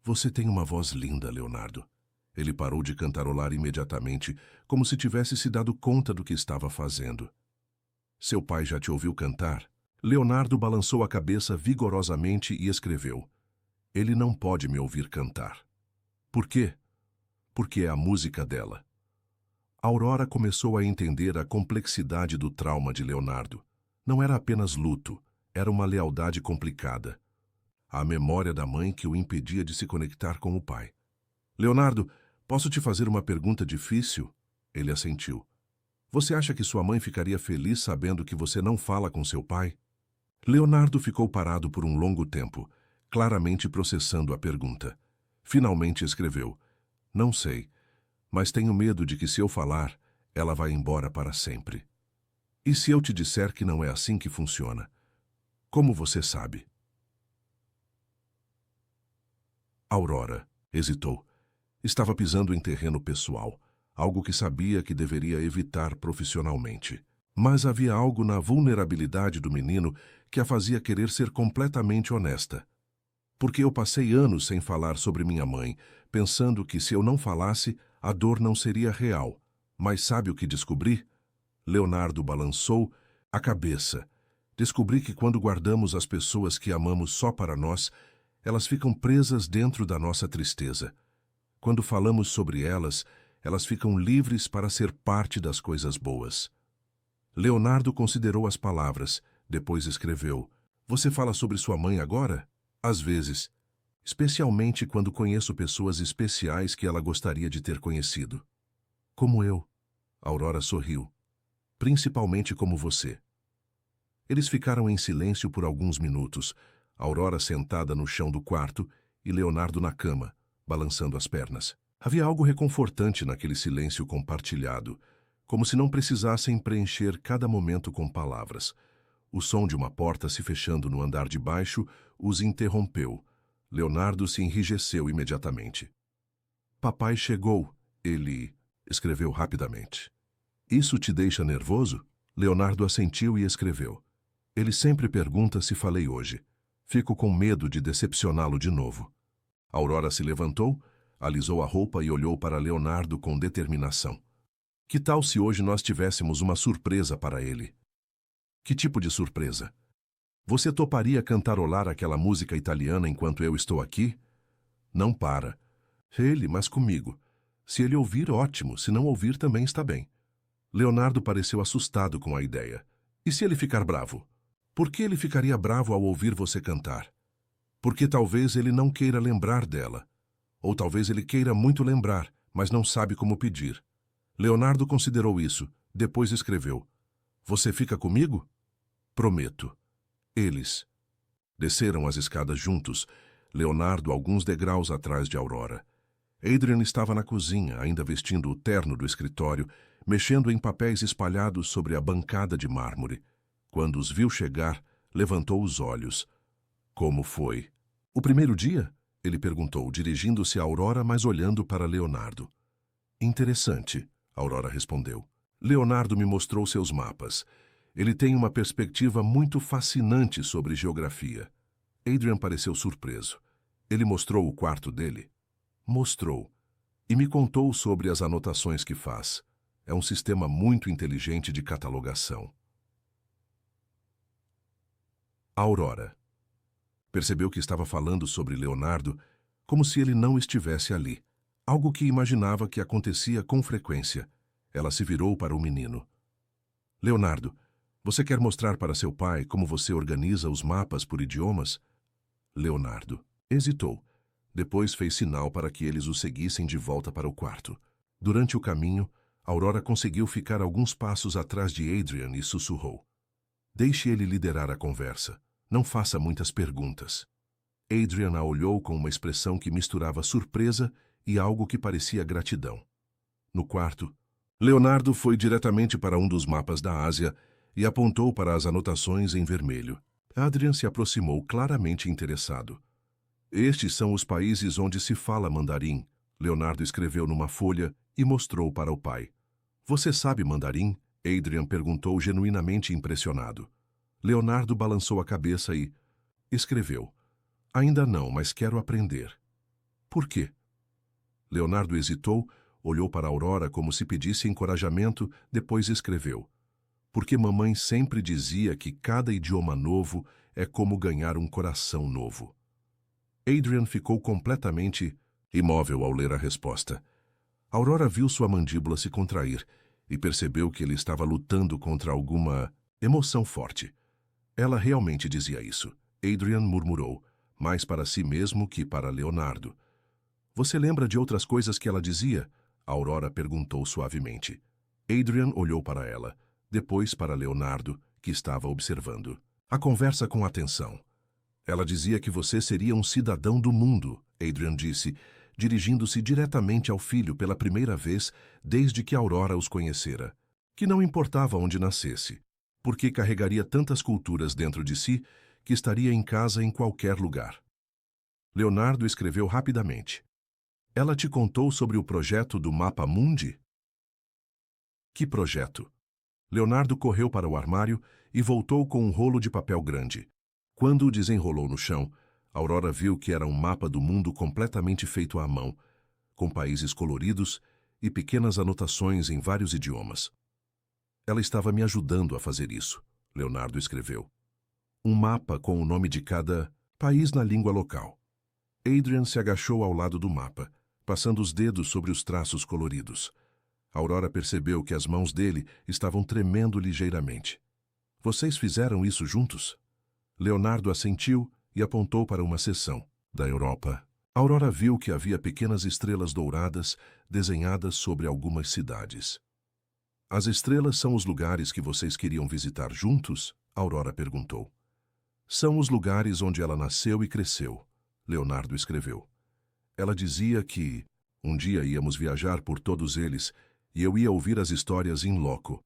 Você tem uma voz linda, Leonardo. Ele parou de cantarolar imediatamente, como se tivesse se dado conta do que estava fazendo. Seu pai já te ouviu cantar? Leonardo balançou a cabeça vigorosamente e escreveu: Ele não pode me ouvir cantar. Por quê? Porque é a música dela. Aurora começou a entender a complexidade do trauma de Leonardo. Não era apenas luto, era uma lealdade complicada. A memória da mãe que o impedia de se conectar com o pai. Leonardo, posso te fazer uma pergunta difícil? Ele assentiu. Você acha que sua mãe ficaria feliz sabendo que você não fala com seu pai? Leonardo ficou parado por um longo tempo, claramente processando a pergunta. Finalmente escreveu: Não sei, mas tenho medo de que se eu falar, ela vai embora para sempre. E se eu te disser que não é assim que funciona? Como você sabe? Aurora hesitou. Estava pisando em terreno pessoal, algo que sabia que deveria evitar profissionalmente. Mas havia algo na vulnerabilidade do menino que a fazia querer ser completamente honesta. Porque eu passei anos sem falar sobre minha mãe, pensando que se eu não falasse, a dor não seria real. Mas sabe o que descobri? Leonardo balançou a cabeça. Descobri que quando guardamos as pessoas que amamos só para nós, elas ficam presas dentro da nossa tristeza. Quando falamos sobre elas, elas ficam livres para ser parte das coisas boas. Leonardo considerou as palavras, depois escreveu: Você fala sobre sua mãe agora? Às vezes. Especialmente quando conheço pessoas especiais que ela gostaria de ter conhecido. Como eu. Aurora sorriu. Principalmente como você. Eles ficaram em silêncio por alguns minutos, Aurora sentada no chão do quarto e Leonardo na cama, balançando as pernas. Havia algo reconfortante naquele silêncio compartilhado, como se não precisassem preencher cada momento com palavras. O som de uma porta se fechando no andar de baixo os interrompeu. Leonardo se enrijeceu imediatamente. Papai chegou, ele escreveu rapidamente. Isso te deixa nervoso? Leonardo assentiu e escreveu. Ele sempre pergunta se falei hoje. Fico com medo de decepcioná-lo de novo. Aurora se levantou, alisou a roupa e olhou para Leonardo com determinação. Que tal se hoje nós tivéssemos uma surpresa para ele? Que tipo de surpresa? Você toparia cantarolar aquela música italiana enquanto eu estou aqui? Não para. Ele, mas comigo. Se ele ouvir, ótimo. Se não ouvir, também está bem. Leonardo pareceu assustado com a ideia. E se ele ficar bravo? Por que ele ficaria bravo ao ouvir você cantar? Porque talvez ele não queira lembrar dela. Ou talvez ele queira muito lembrar, mas não sabe como pedir. Leonardo considerou isso. Depois escreveu. Você fica comigo? Prometo. Eles desceram as escadas juntos, Leonardo alguns degraus atrás de Aurora. Adrian estava na cozinha, ainda vestindo o terno do escritório, mexendo em papéis espalhados sobre a bancada de mármore. Quando os viu chegar, levantou os olhos. Como foi? O primeiro dia? Ele perguntou, dirigindo-se a Aurora, mas olhando para Leonardo. Interessante, Aurora respondeu. Leonardo me mostrou seus mapas. Ele tem uma perspectiva muito fascinante sobre geografia. Adrian pareceu surpreso. Ele mostrou o quarto dele? Mostrou. E me contou sobre as anotações que faz. É um sistema muito inteligente de catalogação. Aurora. Percebeu que estava falando sobre Leonardo como se ele não estivesse ali. Algo que imaginava que acontecia com frequência. Ela se virou para o menino. Leonardo, você quer mostrar para seu pai como você organiza os mapas por idiomas? Leonardo hesitou. Depois fez sinal para que eles o seguissem de volta para o quarto. Durante o caminho, Aurora conseguiu ficar alguns passos atrás de Adrian e sussurrou. Deixe ele liderar a conversa. Não faça muitas perguntas. Adrian a olhou com uma expressão que misturava surpresa e algo que parecia gratidão. No quarto, Leonardo foi diretamente para um dos mapas da Ásia e apontou para as anotações em vermelho. Adrian se aproximou claramente interessado. Estes são os países onde se fala mandarim, Leonardo escreveu numa folha e mostrou para o pai. Você sabe mandarim? Adrian perguntou genuinamente impressionado. Leonardo balançou a cabeça e escreveu. Ainda não, mas quero aprender. Por quê? Leonardo hesitou, olhou para Aurora como se pedisse encorajamento, depois escreveu. porque mamãe sempre dizia que cada idioma novo é como ganhar um coração novo. Adrian ficou completamente imóvel ao ler a resposta. Aurora viu sua mandíbula se contrair e percebeu que ele estava lutando contra alguma emoção forte. Ela realmente dizia isso. Adrian murmurou, mais para si mesmo que para Leonardo. Você lembra de outras coisas que ela dizia? Aurora perguntou suavemente. Adrian olhou para ela, depois para Leonardo, que estava observando a conversa com atenção. Ela dizia que você seria um cidadão do mundo, Adrian disse, dirigindo-se diretamente ao filho pela primeira vez desde que Aurora os conhecera. Que não importava onde nascesse, porque carregaria tantas culturas dentro de si que estaria em casa em qualquer lugar. Leonardo escreveu rapidamente. Ela te contou sobre o projeto do Mapa Mundi? Que projeto? Leonardo correu para o armário e voltou com um rolo de papel grande. Quando o desenrolou no chão, Aurora viu que era um mapa do mundo completamente feito à mão, com países coloridos e pequenas anotações em vários idiomas. Ela estava me ajudando a fazer isso, Leonardo escreveu. Um mapa com o nome de cada país na língua local. Adrian se agachou ao lado do mapa, passando os dedos sobre os traços coloridos. Aurora percebeu que as mãos dele estavam tremendo ligeiramente. Vocês fizeram isso juntos? Leonardo assentiu e apontou para uma seção da Europa. Aurora viu que havia pequenas estrelas douradas desenhadas sobre algumas cidades. As estrelas são os lugares que vocês queriam visitar juntos? Aurora perguntou. São os lugares onde ela nasceu e cresceu, Leonardo escreveu. Ela dizia que um dia íamos viajar por todos eles e eu ia ouvir as histórias in loco.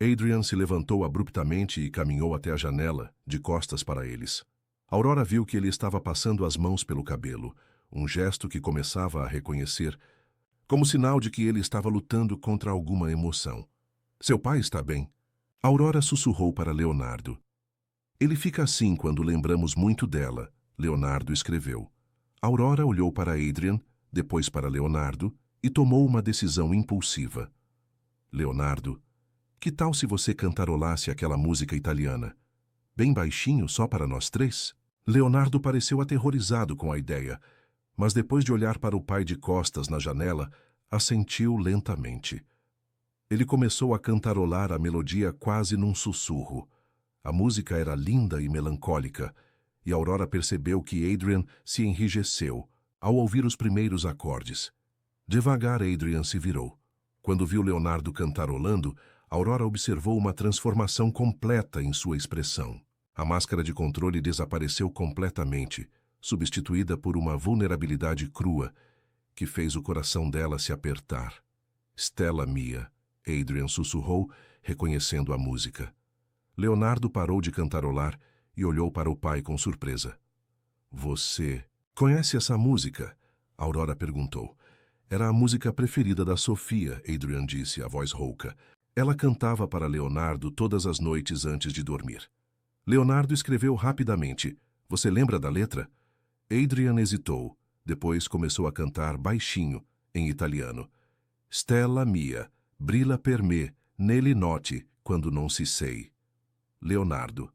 Adrian se levantou abruptamente e caminhou até a janela, de costas para eles. Aurora viu que ele estava passando as mãos pelo cabelo, um gesto que começava a reconhecer, como sinal de que ele estava lutando contra alguma emoção. Seu pai está bem? Aurora sussurrou para Leonardo. Ele fica assim quando lembramos muito dela, Leonardo escreveu. Aurora olhou para Adrian, depois para Leonardo, e tomou uma decisão impulsiva. Leonardo, que tal se você cantarolasse aquela música italiana? Bem baixinho, só para nós três? Leonardo pareceu aterrorizado com a ideia, mas depois de olhar para o pai de costas na janela, assentiu lentamente. Ele começou a cantarolar a melodia quase num sussurro. A música era linda e melancólica, e Aurora percebeu que Adrian se enrijeceu ao ouvir os primeiros acordes. Devagar, Adrian se virou. Quando viu Leonardo cantarolando, Aurora observou uma transformação completa em sua expressão. A máscara de controle desapareceu completamente, substituída por uma vulnerabilidade crua, que fez o coração dela se apertar. Stella Mia, Adrian sussurrou, reconhecendo a música. Leonardo parou de cantarolar e olhou para o pai com surpresa. Você conhece essa música? Aurora perguntou. Era a música preferida da Sofia, Adrian disse, a voz rouca. Ela cantava para Leonardo todas as noites antes de dormir. Leonardo escreveu rapidamente. Você lembra da letra? Adrian hesitou. Depois começou a cantar baixinho, em italiano. Stella mia, brilla per me, nelle notti, quando non si sei. Leonardo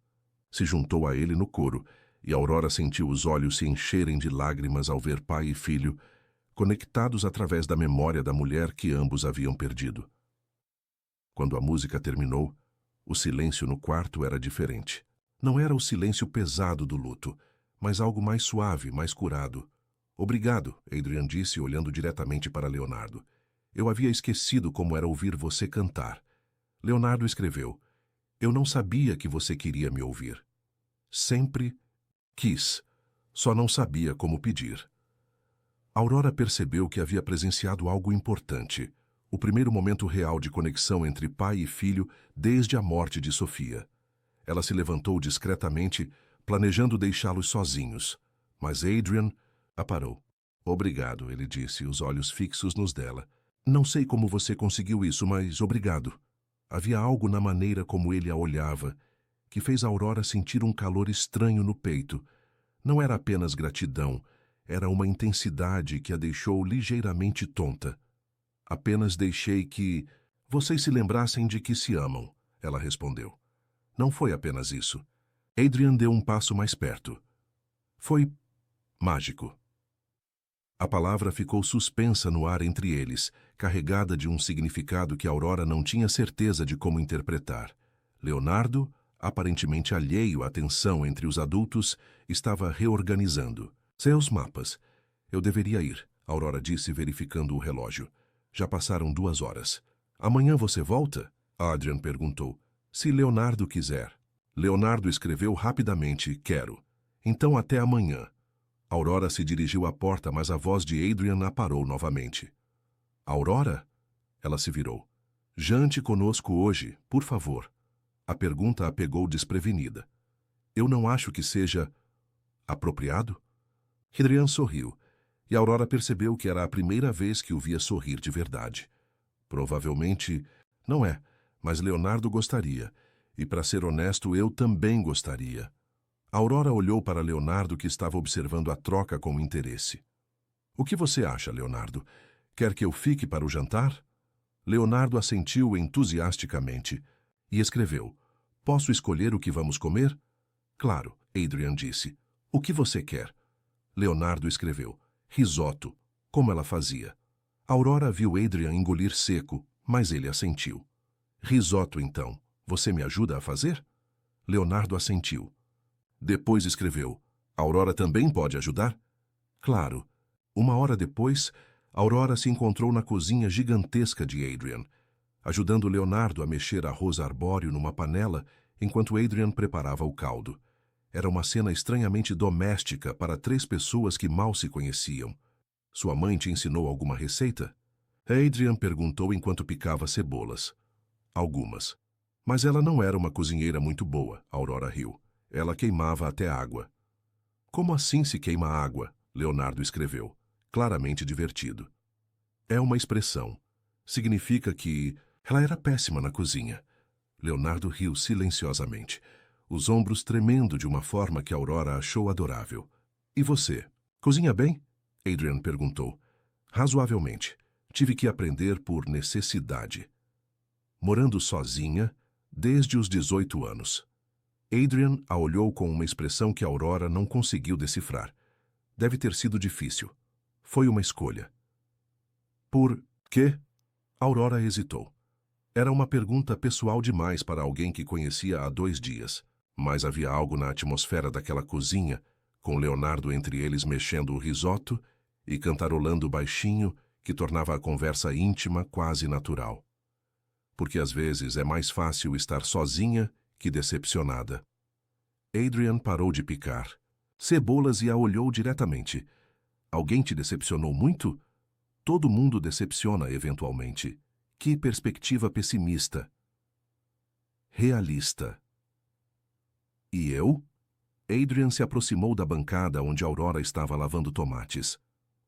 se juntou a ele no coro, e Aurora sentiu os olhos se encherem de lágrimas ao ver pai e filho, conectados através da memória da mulher que ambos haviam perdido. Quando a música terminou, o silêncio no quarto era diferente. Não era o silêncio pesado do luto, mas algo mais suave, mais curado. Obrigado, Adrian disse, olhando diretamente para Leonardo. Eu havia esquecido como era ouvir você cantar. Leonardo escreveu. Eu não sabia que você queria me ouvir. Sempre quis, só não sabia como pedir. Aurora percebeu que havia presenciado algo importante, o primeiro momento real de conexão entre pai e filho desde a morte de Sofia. Ela se levantou discretamente, planejando deixá-los sozinhos, mas Adrian a parou. Obrigado, ele disse, os olhos fixos nos dela. Não sei como você conseguiu isso, mas obrigado. Havia algo na maneira como ele a olhava, que fez Aurora sentir um calor estranho no peito. Não era apenas gratidão, era uma intensidade que a deixou ligeiramente tonta. Apenas deixei que vocês se lembrassem de que se amam, ela respondeu. Não foi apenas isso. Adrian deu um passo mais perto. Foi mágico. A palavra ficou suspensa no ar entre eles, carregada de um significado que Aurora não tinha certeza de como interpretar. Leonardo, aparentemente alheio à tensão entre os adultos, estava reorganizando seus mapas. Eu deveria ir, Aurora disse, verificando o relógio. Já passaram 2 horas. Amanhã você volta? Adrian perguntou. Se Leonardo quiser. Leonardo escreveu rapidamente, quero. Então até amanhã. Aurora se dirigiu à porta, mas a voz de Adrian a parou novamente. Aurora? Ela se virou. Jante conosco hoje, por favor. A pergunta a pegou desprevenida. Eu não acho que seja apropriado? Adrian sorriu, e Aurora percebeu que era a primeira vez que o via sorrir de verdade. Provavelmente não é, mas Leonardo gostaria, e para ser honesto, eu também gostaria. Aurora olhou para Leonardo, que estava observando a troca com interesse. O que você acha, Leonardo? Quer que eu fique para o jantar? Leonardo assentiu entusiasticamente e escreveu. Posso escolher o que vamos comer? Claro, Adrian disse. O que você quer? Leonardo escreveu. Risoto, como ela fazia. Aurora viu Adrian engolir seco, mas ele assentiu. Risoto, então. Você me ajuda a fazer? Leonardo assentiu. Depois escreveu. Aurora também pode ajudar? Claro. 1 hora depois, Aurora se encontrou na cozinha gigantesca de Adrian, ajudando Leonardo a mexer arroz arbóreo numa panela enquanto Adrian preparava o caldo. Era uma cena estranhamente doméstica para 3 pessoas que mal se conheciam. Sua mãe te ensinou alguma receita? Adrian perguntou enquanto picava cebolas. Algumas. Mas ela não era uma cozinheira muito boa, Aurora riu. Ela queimava até água. Como assim se queima água? Leonardo escreveu, claramente divertido. É uma expressão. Significa que ela era péssima na cozinha. Leonardo riu silenciosamente, os ombros tremendo de uma forma que Aurora achou adorável. E você? Cozinha bem? Adrian perguntou. Razoavelmente. Tive que aprender por necessidade. Morando sozinha, desde os 18 anos. Adrian a olhou com uma expressão que Aurora não conseguiu decifrar. Deve ter sido difícil. Foi uma escolha. Por quê? Aurora hesitou. Era uma pergunta pessoal demais para alguém que conhecia há 2 dias, mas havia algo na atmosfera daquela cozinha, com Leonardo entre eles mexendo o risoto e cantarolando baixinho, que tornava a conversa íntima, quase natural. Porque às vezes é mais fácil estar sozinha que decepcionada. Adrian parou de picar cebolas e a olhou diretamente. Alguém te decepcionou muito? Todo mundo decepciona eventualmente. Que perspectiva pessimista. Realista. E eu? Adrian se aproximou da bancada onde Aurora estava lavando tomates.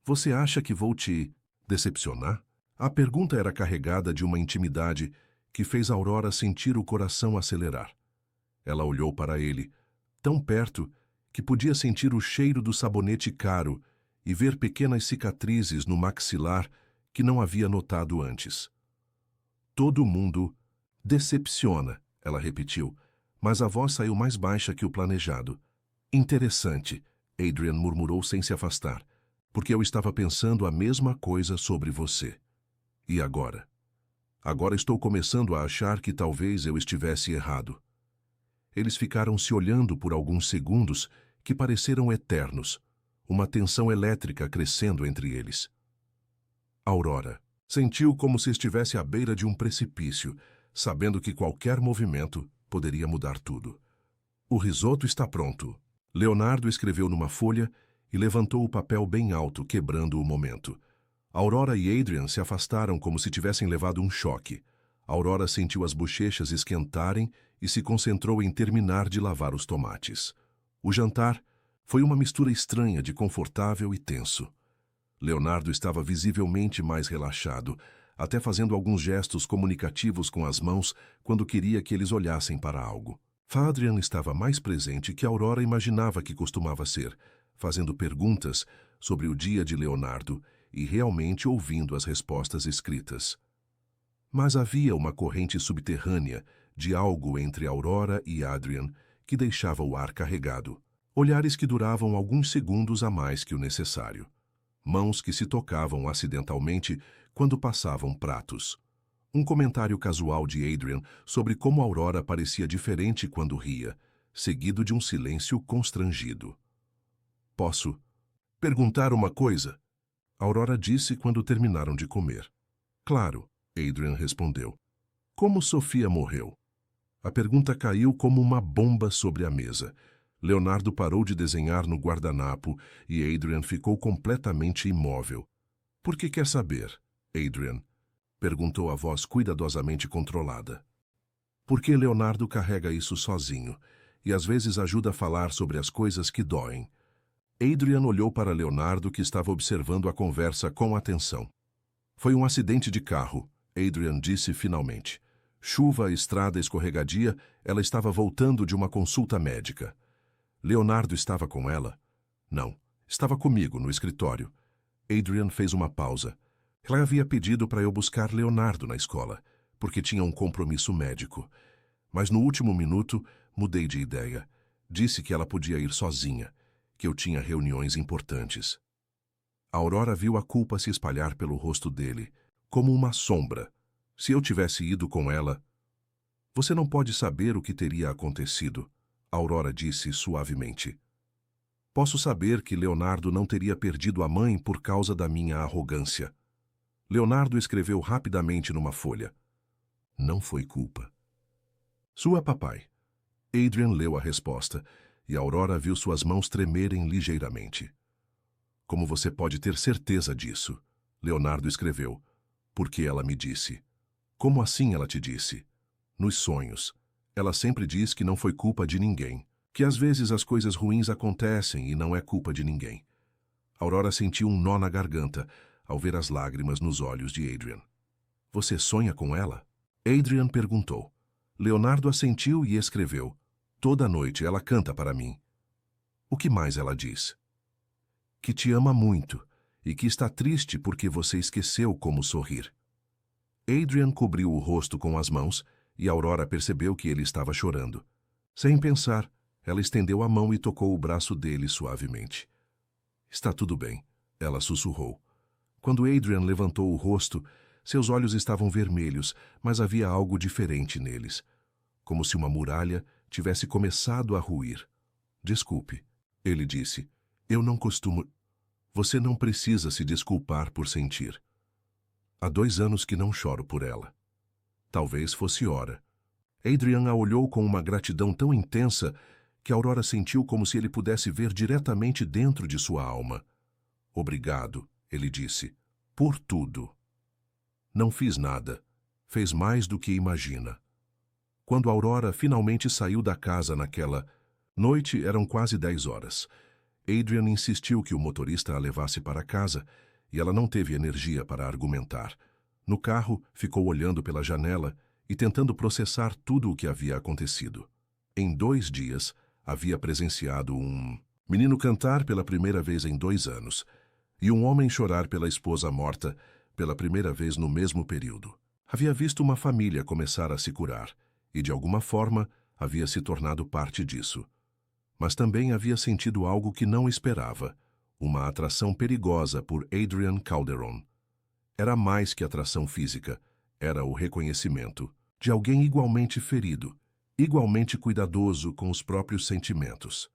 Você acha que vou te decepcionar? A pergunta era carregada de uma intimidade que fez Aurora sentir o coração acelerar. Ela olhou para ele, tão perto que podia sentir o cheiro do sabonete caro e ver pequenas cicatrizes no maxilar que não havia notado antes. Todo mundo decepciona, ela repetiu, mas a voz saiu mais baixa que o planejado. Interessante, Adrian murmurou sem se afastar, porque eu estava pensando a mesma coisa sobre você. E agora? Agora estou começando a achar que talvez eu estivesse errado. Eles ficaram se olhando por alguns segundos que pareceram eternos, uma tensão elétrica crescendo entre eles. Aurora sentiu como se estivesse à beira de um precipício, sabendo que qualquer movimento poderia mudar tudo. O risoto está pronto. Leonardo escreveu numa folha e levantou o papel bem alto, quebrando o momento. Aurora e Adrian se afastaram como se tivessem levado um choque. Aurora sentiu as bochechas esquentarem e se concentrou em terminar de lavar os tomates. O jantar foi uma mistura estranha de confortável e tenso. Leonardo estava visivelmente mais relaxado, até fazendo alguns gestos comunicativos com as mãos quando queria que eles olhassem para algo. Adrian estava mais presente que Aurora imaginava que costumava ser, fazendo perguntas sobre o dia de Leonardo e realmente ouvindo as respostas escritas. Mas havia uma corrente subterrânea de algo entre Aurora e Adrian que deixava o ar carregado. Olhares que duravam alguns segundos a mais que o necessário. Mãos que se tocavam acidentalmente quando passavam pratos. Um comentário casual de Adrian sobre como Aurora parecia diferente quando ria, seguido de um silêncio constrangido. Posso perguntar uma coisa? Aurora disse quando terminaram de comer. Claro, Adrian respondeu. Como Sofia morreu? A pergunta caiu como uma bomba sobre a mesa. Leonardo parou de desenhar no guardanapo e Adrian ficou completamente imóvel. Por que quer saber, Adrian? Perguntou a voz cuidadosamente controlada. Porque Leonardo carrega isso sozinho e às vezes ajuda a falar sobre as coisas que doem. Adrian olhou para Leonardo, que estava observando a conversa com atenção. Foi um acidente de carro, Adrian disse finalmente. Chuva, estrada escorregadia, ela estava voltando de uma consulta médica. Leonardo estava com ela? Não, estava comigo no escritório. Adrian fez uma pausa. Ela havia pedido para eu buscar Leonardo na escola, porque tinha um compromisso médico. Mas no último minuto, mudei de ideia. Disse que ela podia ir sozinha, que eu tinha reuniões importantes. Aurora viu a culpa se espalhar pelo rosto dele, como uma sombra. Se eu tivesse ido com ela... Você não pode saber o que teria acontecido, Aurora disse suavemente. Posso saber que Leonardo não teria perdido a mãe por causa da minha arrogância. Leonardo escreveu rapidamente numa folha. Não foi culpa. Sua papai. Adrian leu a resposta, e Aurora viu suas mãos tremerem ligeiramente. Como você pode ter certeza disso? Leonardo escreveu. Porque ela me disse. Como assim ela te disse? Nos sonhos. Ela sempre diz que não foi culpa de ninguém, que às vezes as coisas ruins acontecem e não é culpa de ninguém. Aurora sentiu um nó na garganta ao ver as lágrimas nos olhos de Adrian. Você sonha com ela? Adrian perguntou. Leonardo assentiu e escreveu. Toda noite ela canta para mim. O que mais ela diz? Que te ama muito e que está triste porque você esqueceu como sorrir. Adrian cobriu o rosto com as mãos e Aurora percebeu que ele estava chorando. Sem pensar, ela estendeu a mão e tocou o braço dele suavemente. Está tudo bem, ela sussurrou. Quando Adrian levantou o rosto, seus olhos estavam vermelhos, mas havia algo diferente neles. Como se uma muralha tivesse começado a ruir. Desculpe, ele disse. Eu não costumo... Você não precisa se desculpar por sentir. Há 2 anos que não choro por ela. Talvez fosse hora. Adrian a olhou com uma gratidão tão intensa que Aurora sentiu como se ele pudesse ver diretamente dentro de sua alma. Obrigado, ele disse, por tudo. Não fiz nada. Fez mais do que imagina. Quando Aurora finalmente saiu da casa naquela noite, eram quase 10 horas. Adrian insistiu que o motorista a levasse para casa e ela não teve energia para argumentar. No carro, ficou olhando pela janela e tentando processar tudo o que havia acontecido. Em 2 dias, havia presenciado um menino cantar pela primeira vez em 2 anos e um homem chorar pela esposa morta pela primeira vez no mesmo período. Havia visto uma família começar a se curar e, de alguma forma, havia se tornado parte disso. Mas também havia sentido algo que não esperava, uma atração perigosa por Adrian Calderon. Era mais que atração física, era o reconhecimento de alguém igualmente ferido, igualmente cuidadoso com os próprios sentimentos.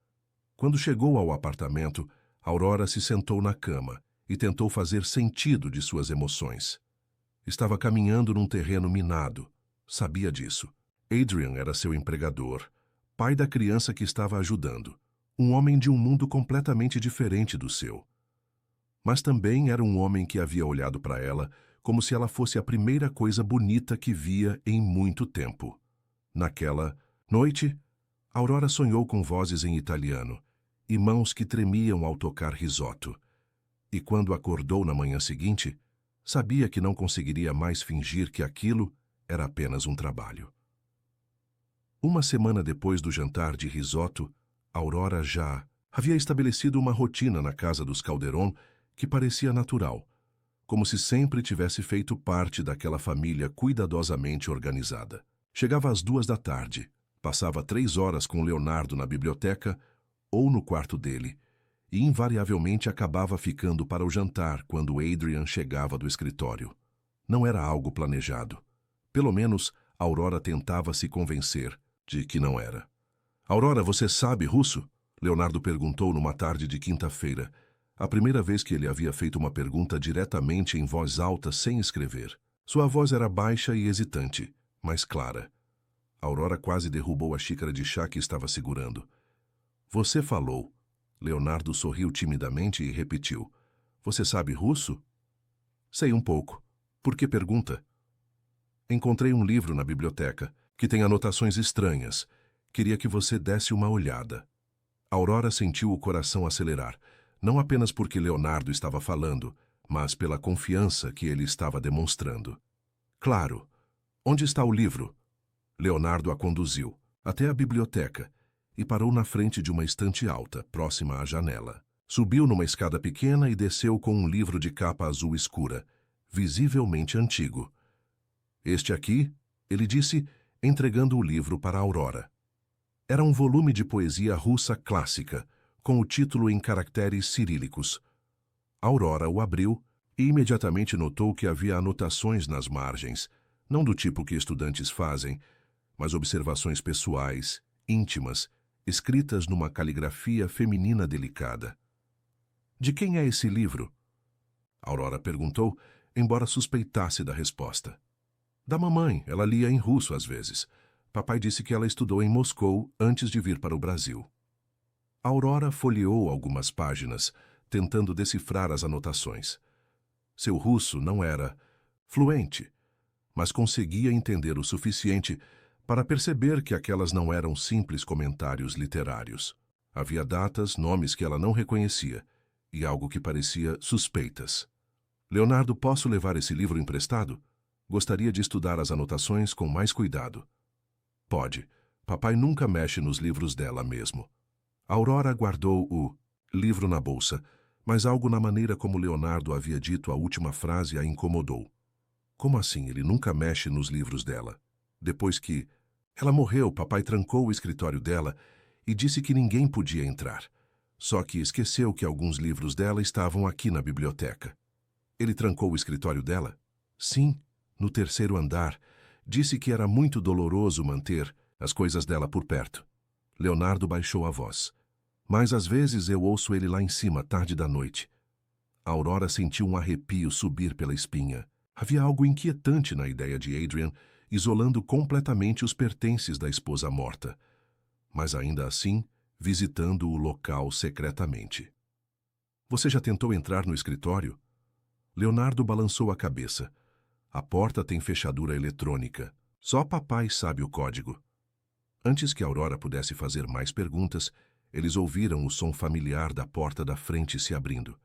Quando chegou ao apartamento, Aurora se sentou na cama e tentou fazer sentido de suas emoções. Estava caminhando num terreno minado, sabia disso. Adrian era seu empregador, pai da criança que estava ajudando, um homem de um mundo completamente diferente do seu. Mas também era um homem que havia olhado para ela como se ela fosse a primeira coisa bonita que via em muito tempo. Naquela noite, Aurora sonhou com vozes em italiano e mãos que tremiam ao tocar risoto. E quando acordou na manhã seguinte, sabia que não conseguiria mais fingir que aquilo era apenas um trabalho. Uma semana depois do jantar de risoto, Aurora já havia estabelecido uma rotina na casa dos Calderon que parecia natural, como se sempre tivesse feito parte daquela família cuidadosamente organizada. Chegava às 2 da tarde, passava 3 horas com Leonardo na biblioteca ou no quarto dele, e invariavelmente acabava ficando para o jantar quando Adrian chegava do escritório. Não era algo planejado. Pelo menos, Aurora tentava se convencer de que não era. "Aurora, você sabe russo?" Leonardo perguntou numa tarde de quinta-feira, a primeira vez que ele havia feito uma pergunta diretamente em voz alta sem escrever. Sua voz era baixa e hesitante, mas clara. Aurora quase derrubou a xícara de chá que estava segurando. "Você falou." Leonardo sorriu timidamente e repetiu. "Você sabe russo?" "Sei um pouco. Por que pergunta?" "Encontrei um livro na biblioteca, que tem anotações estranhas. Queria que você desse uma olhada." Aurora sentiu o coração acelerar, não apenas porque Leonardo estava falando, mas pela confiança que ele estava demonstrando. "Claro. Onde está o livro?" Leonardo a conduziu até a biblioteca e parou na frente de uma estante alta, próxima à janela. Subiu numa escada pequena e desceu com um livro de capa azul escura, visivelmente antigo. "Este aqui?" ele disse, entregando o livro para Aurora. Era um volume de poesia russa clássica, com o título em caracteres cirílicos. Aurora o abriu e imediatamente notou que havia anotações nas margens, não do tipo que estudantes fazem, mas observações pessoais, íntimas, escritas numa caligrafia feminina delicada. "De quem é esse livro?" Aurora perguntou, embora suspeitasse da resposta. "Da mamãe, ela lia em russo às vezes. Papai disse que ela estudou em Moscou antes de vir para o Brasil." Aurora folheou algumas páginas, tentando decifrar as anotações. Seu russo não era fluente, mas conseguia entender o suficiente para perceber que aquelas não eram simples comentários literários. Havia datas, nomes que ela não reconhecia, e algo que parecia suspeitas. "Leonardo, posso levar esse livro emprestado? Gostaria de estudar as anotações com mais cuidado." "Pode. Papai nunca mexe nos livros dela mesmo." Aurora guardou o livro na bolsa, mas algo na maneira como Leonardo havia dito a última frase a incomodou. Como assim ele nunca mexe nos livros dela? Depois que ela morreu, papai trancou o escritório dela e disse que ninguém podia entrar. Só que esqueceu que alguns livros dela estavam aqui na biblioteca. "Ele trancou o escritório dela?" "Sim, no 3º andar. Disse que era muito doloroso manter as coisas dela por perto." Leonardo baixou a voz. "Mas às vezes eu ouço ele lá em cima, tarde da noite." Aurora sentiu um arrepio subir pela espinha. Havia algo inquietante na ideia de Adrian, isolando completamente os pertences da esposa morta, mas ainda assim, visitando o local secretamente. "Você já tentou entrar no escritório?" Leonardo balançou a cabeça. "A porta tem fechadura eletrônica. Só papai sabe o código." Antes que Aurora pudesse fazer mais perguntas, eles ouviram o som familiar da porta da frente se abrindo.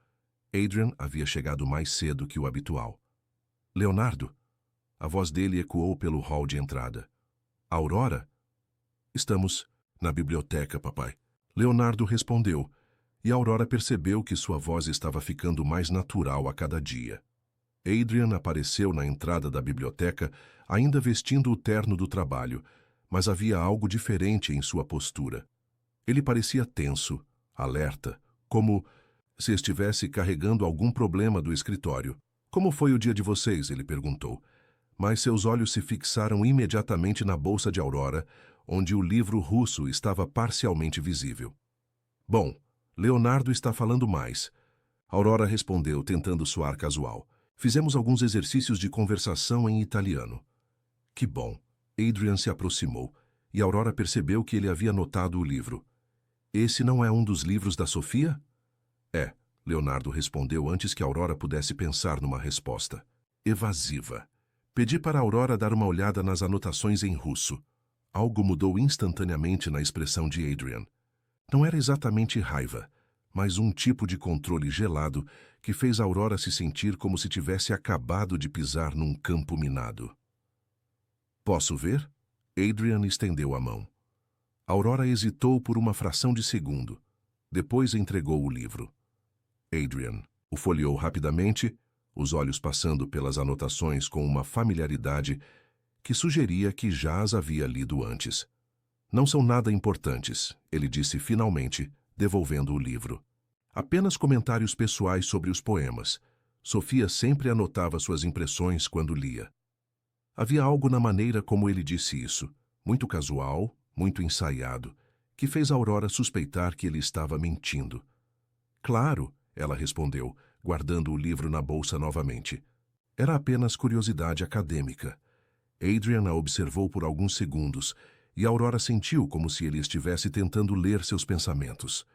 Adrian havia chegado mais cedo que o habitual. "Leonardo?" A voz dele ecoou pelo hall de entrada. "Aurora?" "Estamos na biblioteca, papai." Leonardo respondeu, e Aurora percebeu que sua voz estava ficando mais natural a cada dia. Adrian apareceu na entrada da biblioteca, ainda vestindo o terno do trabalho, mas havia algo diferente em sua postura. Ele parecia tenso, alerta, como se estivesse carregando algum problema do escritório. "Como foi o dia de vocês?" ele perguntou. Mas seus olhos se fixaram imediatamente na bolsa de Aurora, onde o livro russo estava parcialmente visível. "Bom, Leonardo está falando mais." Aurora respondeu, tentando soar casual. "Fizemos alguns exercícios de conversação em italiano." "Que bom." Adrian se aproximou, e Aurora percebeu que ele havia notado o livro. "Esse não é um dos livros da Sofia?" "É." Leonardo respondeu antes que Aurora pudesse pensar numa resposta. Evasiva. Pedi para Aurora dar uma olhada nas anotações em russo. Algo mudou instantaneamente na expressão de Adrian. Não era exatamente raiva, mas um tipo de controle gelado que fez Aurora se sentir como se tivesse acabado de pisar num campo minado. "Posso ver?" Adrian estendeu a mão. Aurora hesitou por uma fração de segundo. Depois entregou o livro. Adrian o folheou rapidamente, os olhos passando pelas anotações com uma familiaridade que sugeria que já as havia lido antes. Não são nada importantes, ele disse finalmente, devolvendo o livro. Apenas comentários pessoais sobre os poemas. Sofia sempre anotava suas impressões quando lia. Havia algo na maneira como ele disse isso, muito casual, muito ensaiado, que fez Aurora suspeitar que ele estava mentindo. Claro, ela respondeu, guardando o livro na bolsa novamente. Era apenas curiosidade acadêmica. Adrian a observou por alguns segundos, e Aurora sentiu como se ele estivesse tentando ler seus pensamentos.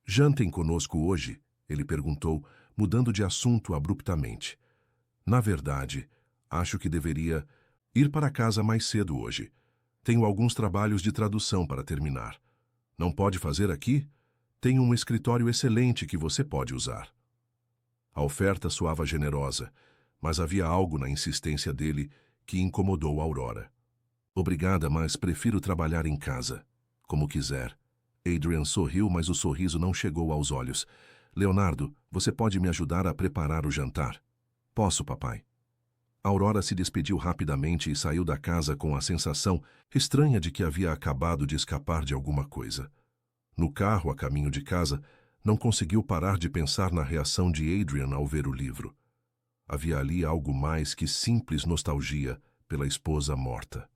Jantem conosco hoje? Ele perguntou, mudando de assunto abruptamente. Na verdade, acho que deveria ir para casa mais cedo hoje. Tenho alguns trabalhos de tradução para terminar. Não pode fazer aqui? Tenho um escritório excelente que você pode usar. A oferta soava generosa, mas havia algo na insistência dele que incomodou Aurora. Obrigada, mas prefiro trabalhar em casa. Como quiser. Adrian sorriu, mas o sorriso não chegou aos olhos. Leonardo, você pode me ajudar a preparar o jantar? Posso, papai. Aurora se despediu rapidamente e saiu da casa com a sensação estranha de que havia acabado de escapar de alguma coisa. No carro, a caminho de casa, não conseguiu parar de pensar na reação de Adrian ao ver o livro. Havia ali algo mais que simples nostalgia pela esposa morta.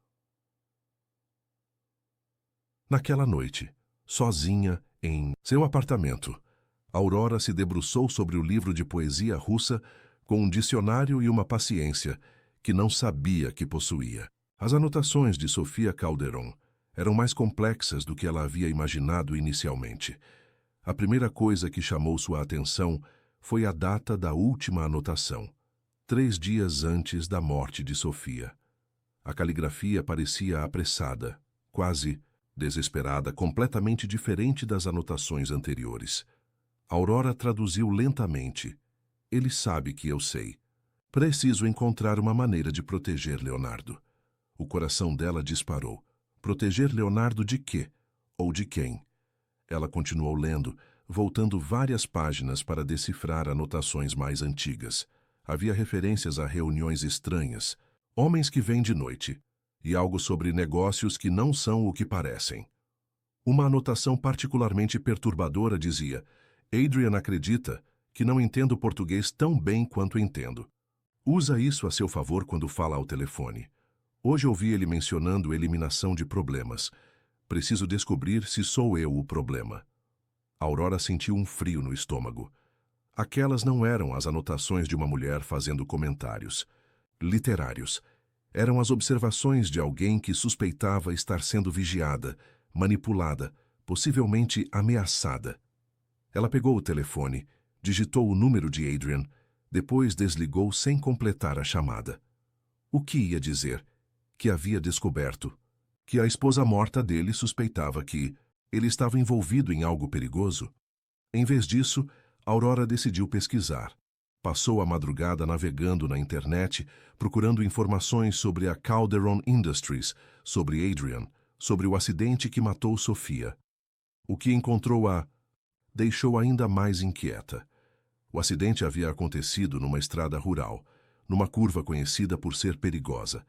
Naquela noite, sozinha em seu apartamento, Aurora se debruçou sobre o livro de poesia russa com um dicionário e uma paciência que não sabia que possuía. As anotações de Sofia Calderon eram mais complexas do que ela havia imaginado inicialmente. A primeira coisa que chamou sua atenção foi a data da última anotação, 3 dias antes da morte de Sofia. A caligrafia parecia apressada, quase desesperada, completamente diferente das anotações anteriores. Aurora traduziu lentamente. Ele sabe que eu sei. Preciso encontrar uma maneira de proteger Leonardo. O coração dela disparou. Proteger Leonardo de quê? Ou de quem? Ela continuou lendo, voltando várias páginas para decifrar anotações mais antigas. Havia referências a reuniões estranhas, homens que vêm de noite, e algo sobre negócios que não são o que parecem. Uma anotação particularmente perturbadora dizia: Adrian acredita que não entendo português tão bem quanto entendo. Usa isso a seu favor quando fala ao telefone. Hoje ouvi ele mencionando eliminação de problemas. Preciso descobrir se sou eu o problema. Aurora sentiu um frio no estômago. Aquelas não eram as anotações de uma mulher fazendo comentários literários. Eram as observações de alguém que suspeitava estar sendo vigiada, manipulada, possivelmente ameaçada. Ela pegou o telefone, digitou o número de Adrian, depois desligou sem completar a chamada. O que ia dizer? Que havia descoberto que a esposa morta dele suspeitava que ele estava envolvido em algo perigoso. Em vez disso, Aurora decidiu pesquisar. Passou a madrugada navegando na internet, procurando informações sobre a Calderon Industries, sobre Adrian, sobre o acidente que matou Sofia. O que encontrou a deixou ainda mais inquieta. O acidente havia acontecido numa estrada rural, numa curva conhecida por ser perigosa.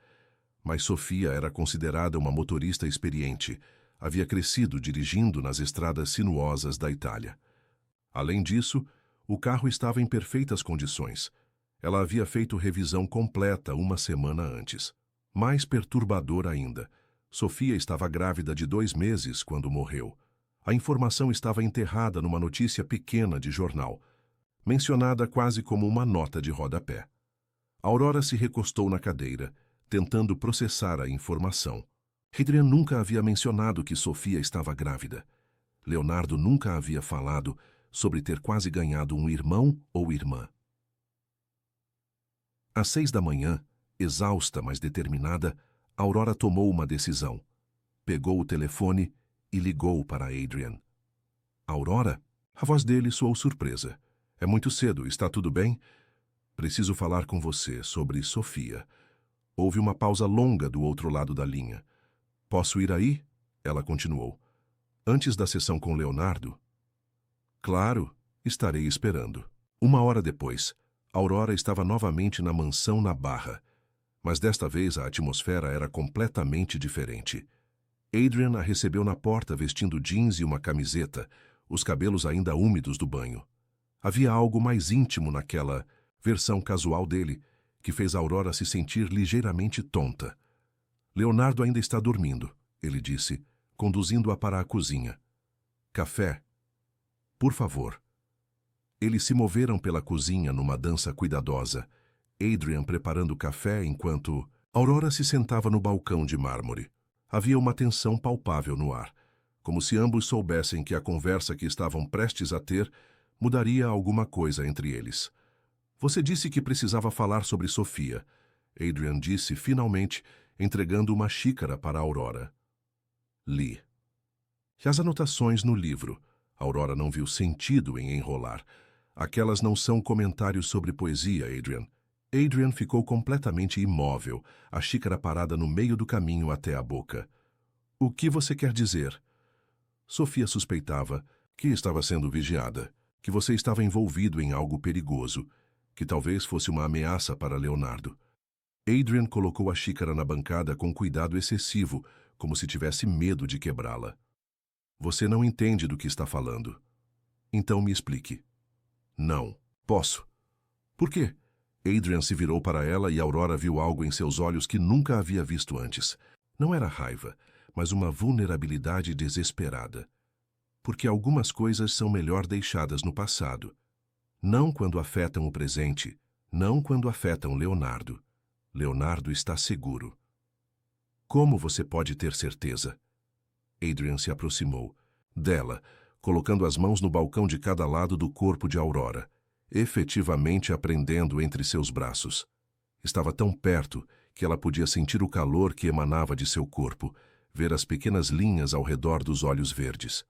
Mas Sofia era considerada uma motorista experiente. Havia crescido dirigindo nas estradas sinuosas da Itália. Além disso, o carro estava em perfeitas condições. Ela havia feito revisão completa uma semana antes. Mais perturbador ainda, Sofia estava grávida de 2 meses quando morreu. A informação estava enterrada numa notícia pequena de jornal, mencionada quase como uma nota de rodapé. Aurora se recostou na cadeira, tentando processar a informação. Adrian nunca havia mencionado que Sofia estava grávida. Leonardo nunca havia falado sobre ter quase ganhado um irmão ou irmã. Às 6 da manhã, exausta, mas determinada, Aurora tomou uma decisão. Pegou o telefone e ligou para Adrian. Aurora? A voz dele soou surpresa. É muito cedo, está tudo bem? Preciso falar com você sobre Sofia. Houve uma pausa longa do outro lado da linha. Posso ir aí? Ela continuou. Antes da sessão com Leonardo? Claro, estarei esperando. 1 hora depois, Aurora estava novamente na mansão na Barra. Mas desta vez a atmosfera era completamente diferente. Adrian a recebeu na porta vestindo jeans e uma camiseta, os cabelos ainda úmidos do banho. Havia algo mais íntimo naquela versão casual dele, que fez Aurora se sentir ligeiramente tonta. Leonardo ainda está dormindo, ele disse, conduzindo-a para a cozinha. Café? Por favor. Eles se moveram pela cozinha numa dança cuidadosa, Adrian preparando café enquanto Aurora se sentava no balcão de mármore. Havia uma tensão palpável no ar, como se ambos soubessem que a conversa que estavam prestes a ter mudaria alguma coisa entre eles. Você disse que precisava falar sobre Sofia, Adrian disse finalmente, entregando uma xícara para Aurora. Li. E as anotações no livro? Aurora não viu sentido em enrolar. Aquelas não são comentários sobre poesia, Adrian. Adrian ficou completamente imóvel, a xícara parada no meio do caminho até a boca. O que você quer dizer? Sofia suspeitava que estava sendo vigiada, que você estava envolvido em algo perigoso, que talvez fosse uma ameaça para Leonardo. Adrian colocou a xícara na bancada com cuidado excessivo, como se tivesse medo de quebrá-la. Você não entende do que está falando. Então me explique. Não. Posso. Por quê? Adrian se virou para ela e Aurora viu algo em seus olhos que nunca havia visto antes. Não era raiva, mas uma vulnerabilidade desesperada. Porque algumas coisas são melhor deixadas no passado. Não quando afetam o presente, não quando afetam Leonardo. Leonardo está seguro. Como você pode ter certeza? Adrian se aproximou dela, colocando as mãos no balcão de cada lado do corpo de Aurora, efetivamente a prendendo entre seus braços. Estava tão perto que ela podia sentir o calor que emanava de seu corpo, ver as pequenas linhas ao redor dos olhos verdes.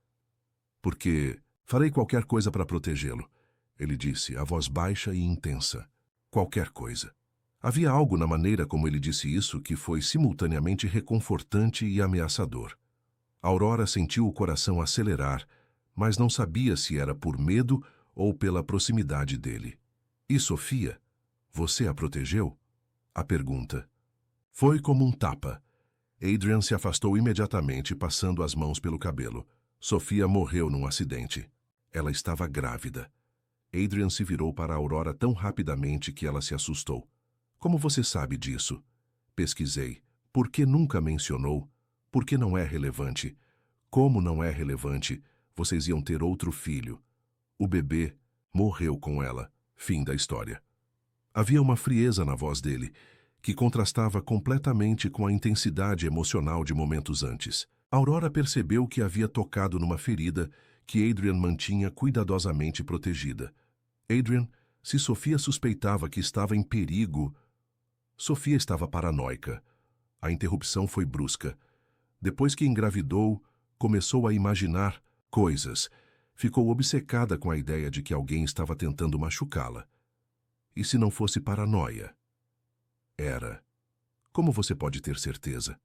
Porque farei qualquer coisa para protegê-lo, ele disse, a voz baixa e intensa. Qualquer coisa. Havia algo na maneira como ele disse isso que foi simultaneamente reconfortante e ameaçador. Aurora sentiu o coração acelerar, mas não sabia se era por medo ou pela proximidade dele. E Sofia? Você a protegeu? A pergunta. Foi como um tapa. Adrian se afastou imediatamente, passando as mãos pelo cabelo. Sofia morreu num acidente. Ela estava grávida. Adrian se virou para Aurora tão rapidamente que ela se assustou. Como você sabe disso? Pesquisei. Por que nunca mencionou? Por que não é relevante? Como não é relevante? Vocês iam ter outro filho. O bebê morreu com ela. Fim da história. Havia uma frieza na voz dele, que contrastava completamente com a intensidade emocional de momentos antes. Aurora percebeu que havia tocado numa ferida que Adrian mantinha cuidadosamente protegida. Adrian, se Sofia suspeitava que estava em perigo... Sofia estava paranoica. A interrupção foi brusca. Depois que engravidou, começou a imaginar coisas. Ficou obcecada com a ideia de que alguém estava tentando machucá-la. E se não fosse paranoia? Era. Como você pode ter certeza?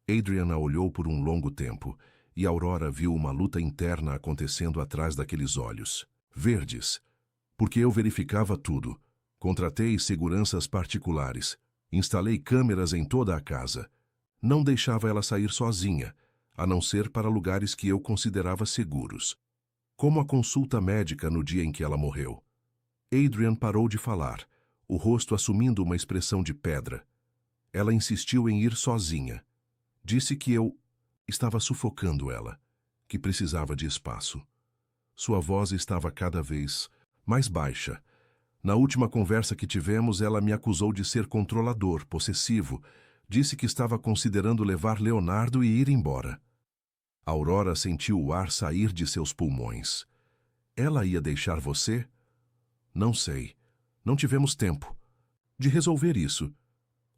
Adrian a olhou por um longo tempo, e Aurora viu uma luta interna acontecendo atrás daqueles olhos. Verdes. Porque eu verificava tudo. Contratei seguranças particulares. Instalei câmeras em toda a casa. Não deixava ela sair sozinha, a não ser para lugares que eu considerava seguros. Como a consulta médica no dia em que ela morreu. Adrian parou de falar, o rosto assumindo uma expressão de pedra. Ela insistiu em ir sozinha. Disse que eu estava sufocando ela, que precisava de espaço. Sua voz estava cada vez mais baixa. Na última conversa que tivemos, ela me acusou de ser controlador, possessivo. Disse que estava considerando levar Leonardo e ir embora. Aurora sentiu o ar sair de seus pulmões. Ela ia deixar você? Não sei. Não tivemos tempo de resolver isso.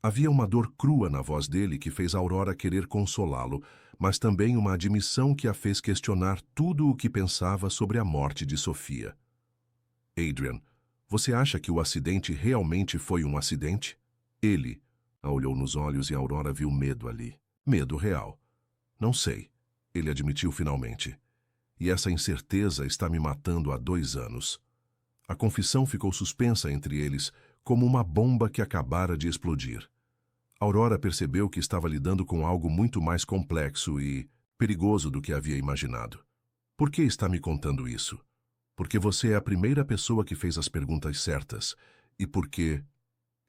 Havia uma dor crua na voz dele que fez Aurora querer consolá-lo, mas também uma admissão que a fez questionar tudo o que pensava sobre a morte de Sofia. Adrian, você acha que o acidente realmente foi um acidente? Ele a olhou nos olhos e Aurora viu medo ali. Medo real. Não sei, ele admitiu finalmente. E essa incerteza está me matando há 2 anos. A confissão ficou suspensa entre eles, como uma bomba que acabara de explodir. Aurora percebeu que estava lidando com algo muito mais complexo e perigoso do que havia imaginado. Por que está me contando isso? Porque você é a primeira pessoa que fez as perguntas certas. E porque...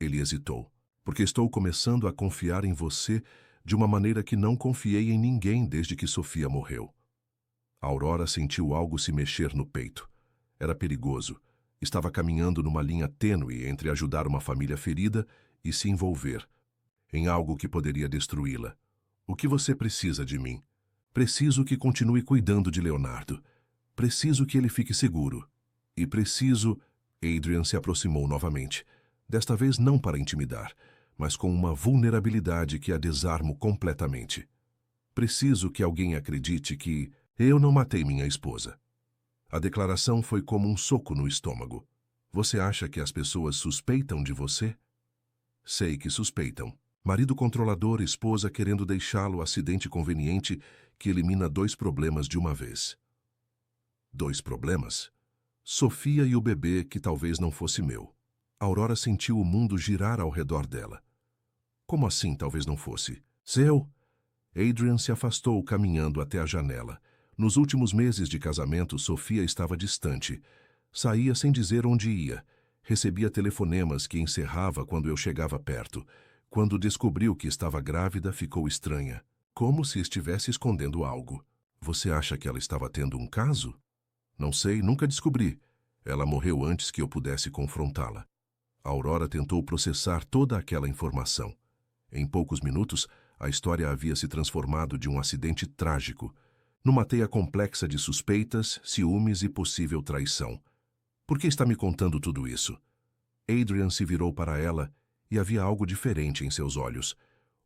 Ele hesitou. Porque estou começando a confiar em você de uma maneira que não confiei em ninguém desde que Sofia morreu. Aurora sentiu algo se mexer no peito. Era perigoso. Estava caminhando numa linha tênue entre ajudar uma família ferida e se envolver em algo que poderia destruí-la. O que você precisa de mim? Preciso que continue cuidando de Leonardo. Preciso que ele fique seguro. E preciso... Adrian se aproximou novamente. Desta vez não para intimidar, mas com uma vulnerabilidade que a desarmo completamente. Preciso que alguém acredite que eu não matei minha esposa. A declaração foi como um soco no estômago. Você acha que as pessoas suspeitam de você? Sei que suspeitam. Marido controlador, esposa querendo deixá-lo, acidente conveniente que elimina 2 problemas de uma vez. 2 problemas? Sofia e o bebê que talvez não fosse meu. Aurora sentiu o mundo girar ao redor dela. Como assim talvez não fosse? Seu? Adrian se afastou caminhando até a janela. Nos últimos meses de casamento, Sofia estava distante. Saía sem dizer onde ia. Recebia telefonemas que encerrava quando eu chegava perto. Quando descobriu que estava grávida, ficou estranha. Como se estivesse escondendo algo. Você acha que ela estava tendo um caso? Não sei, nunca descobri. Ela morreu antes que eu pudesse confrontá-la. Aurora tentou processar toda aquela informação. Em poucos minutos, a história havia se transformado de um acidente trágico numa teia complexa de suspeitas, ciúmes e possível traição. Por que está me contando tudo isso? Adrian se virou para ela e havia algo diferente em seus olhos.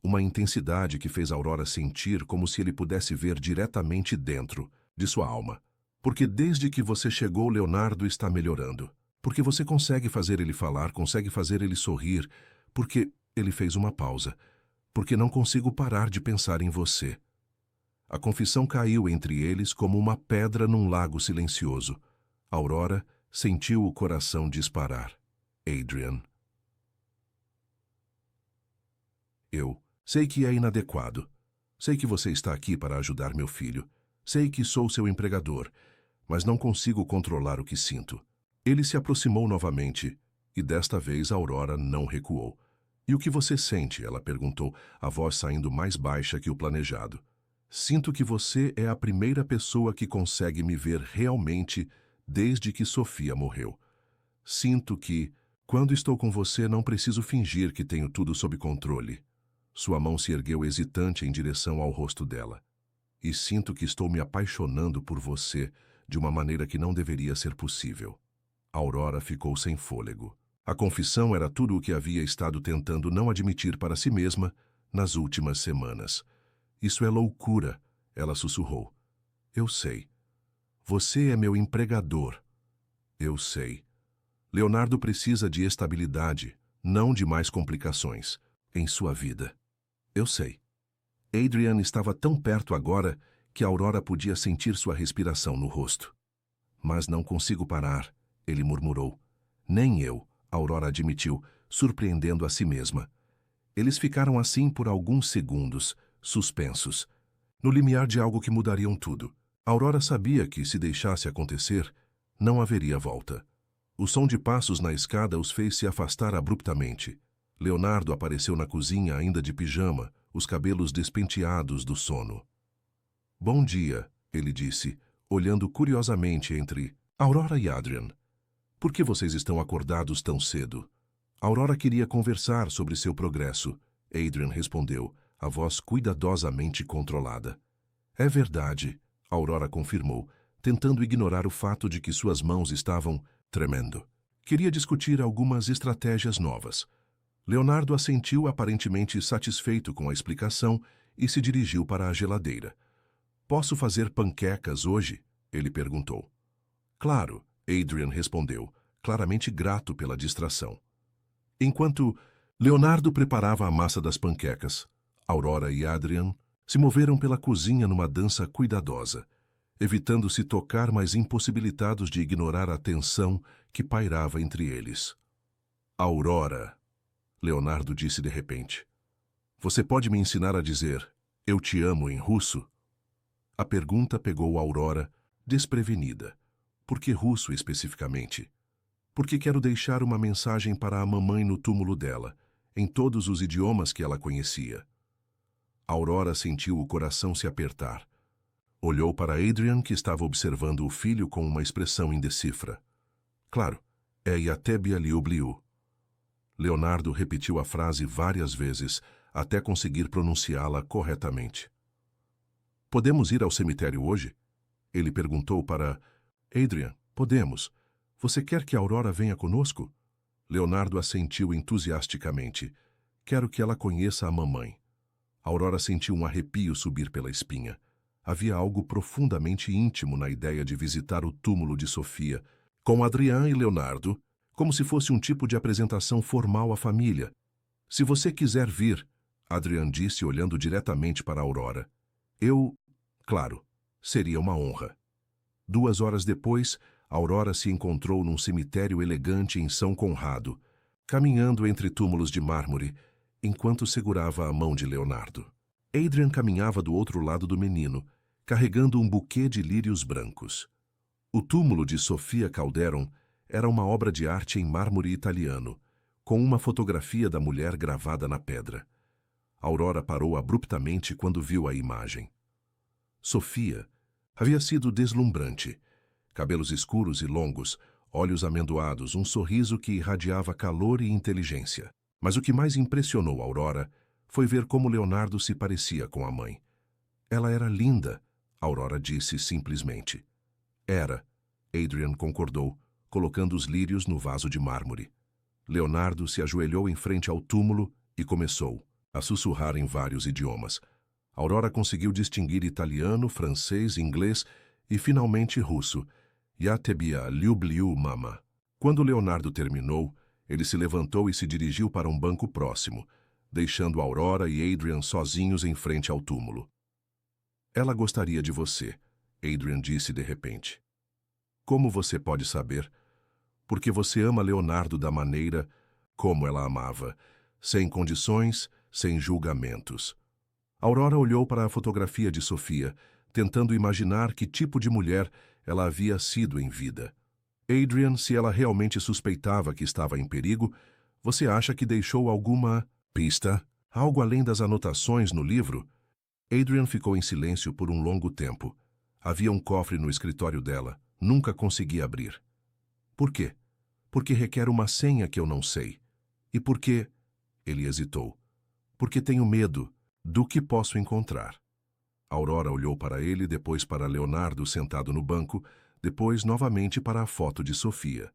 Uma intensidade que fez Aurora sentir como se ele pudesse ver diretamente dentro de sua alma. Porque desde que você chegou, Leonardo está melhorando. Porque você consegue fazer ele falar, consegue fazer ele sorrir. Porque ele fez uma pausa. Porque não consigo parar de pensar em você. A confissão caiu entre eles como uma pedra num lago silencioso. Aurora sentiu o coração disparar. Adrian. Eu sei que é inadequado. Sei que você está aqui para ajudar meu filho. Sei que sou seu empregador, mas não consigo controlar o que sinto. Ele se aproximou novamente, e desta vez Aurora não recuou. E o que você sente? Ela perguntou, a voz saindo mais baixa que o planejado. Sinto que você é a primeira pessoa que consegue me ver realmente desde que Sofia morreu. Sinto que, quando estou com você, não preciso fingir que tenho tudo sob controle. Sua mão se ergueu hesitante em direção ao rosto dela. E sinto que estou me apaixonando por você de uma maneira que não deveria ser possível. Aurora ficou sem fôlego. A confissão era tudo o que havia estado tentando não admitir para si mesma nas últimas semanas. Isso é loucura, ela sussurrou. Eu sei. Você é meu empregador. Eu sei. Leonardo precisa de estabilidade, não de mais complicações, em sua vida. Eu sei. Adrian estava tão perto agora que Aurora podia sentir sua respiração no rosto. Mas não consigo parar, ele murmurou. Nem eu, Aurora admitiu, surpreendendo a si mesma. Eles ficaram assim por alguns segundos, suspensos, no limiar de algo que mudariam tudo. Aurora sabia que, se deixasse acontecer, não haveria volta. O som de passos na escada os fez se afastar abruptamente. Leonardo apareceu na cozinha ainda de pijama, os cabelos despenteados do sono. Bom dia, ele disse, olhando curiosamente entre Aurora e Adrian. Por que vocês estão acordados tão cedo? Aurora queria conversar sobre seu progresso. Adrian respondeu, a voz cuidadosamente controlada. É verdade, Aurora confirmou, tentando ignorar o fato de que suas mãos estavam tremendo. Queria discutir algumas estratégias novas. Leonardo assentiu aparentemente satisfeito com a explicação e se dirigiu para a geladeira. Posso fazer panquecas hoje? Ele perguntou. Claro, Adrian respondeu, claramente grato pela distração. Enquanto Leonardo preparava a massa das panquecas, Aurora e Adrian se moveram pela cozinha numa dança cuidadosa, evitando se tocar, mas impossibilitados de ignorar a tensão que pairava entre eles. Aurora, Leonardo disse de repente. Você pode me ensinar a dizer "eu te amo" em russo? A pergunta pegou Aurora desprevenida. Por que russo especificamente? Porque quero deixar uma mensagem para a mamãe no túmulo dela, em todos os idiomas que ela conhecia. Aurora sentiu o coração se apertar. Olhou para Adrian, que estava observando o filho com uma expressão indecifra. Claro, é Yatebia Liubliu. Leonardo repetiu a frase várias vezes, até conseguir pronunciá-la corretamente. Podemos ir ao cemitério hoje? Ele perguntou para Adrian. Podemos. Você quer que a Aurora venha conosco? Leonardo assentiu entusiasticamente. Quero que ela conheça a mamãe. Aurora sentiu um arrepio subir pela espinha. Havia algo profundamente íntimo na ideia de visitar o túmulo de Sofia, com Adrian e Leonardo, como se fosse um tipo de apresentação formal à família. Se você quiser vir, Adrian disse olhando diretamente para Aurora. Claro, seria uma honra. 2 horas depois, Aurora se encontrou num cemitério elegante em São Conrado, caminhando entre túmulos de mármore, enquanto segurava a mão de Leonardo. Adrian caminhava do outro lado do menino, carregando um buquê de lírios brancos. O túmulo de Sofia Calderon era uma obra de arte em mármore italiano, com uma fotografia da mulher gravada na pedra. Aurora parou abruptamente quando viu a imagem. Sofia havia sido deslumbrante. Cabelos escuros e longos, olhos amendoados, um sorriso que irradiava calor e inteligência. Mas o que mais impressionou Aurora foi ver como Leonardo se parecia com a mãe. Ela era linda, Aurora disse simplesmente. Era, Adrian concordou, colocando os lírios no vaso de mármore. Leonardo se ajoelhou em frente ao túmulo e começou a sussurrar em vários idiomas. Aurora conseguiu distinguir italiano, francês, inglês e, finalmente, russo. Yatebia Liubliu mama. Quando Leonardo terminou, ele se levantou e se dirigiu para um banco próximo, deixando Aurora e Adrian sozinhos em frente ao túmulo. Ela gostaria de você, Adrian disse de repente. Como você pode saber? Porque você ama Leonardo da maneira como ela amava, sem condições, sem julgamentos. Aurora olhou para a fotografia de Sofia, tentando imaginar que tipo de mulher ela havia sido em vida. Adrian, se ela realmente suspeitava que estava em perigo, você acha que deixou alguma pista? Algo além das anotações no livro? Adrian ficou em silêncio por um longo tempo. Havia um cofre no escritório dela. Nunca consegui abrir. Por quê? Porque requer uma senha que eu não sei. E por quê? Ele hesitou. Porque tenho medo do que posso encontrar. Aurora olhou para ele, depois para Leonardo sentado no banco, depois novamente para a foto de Sofia.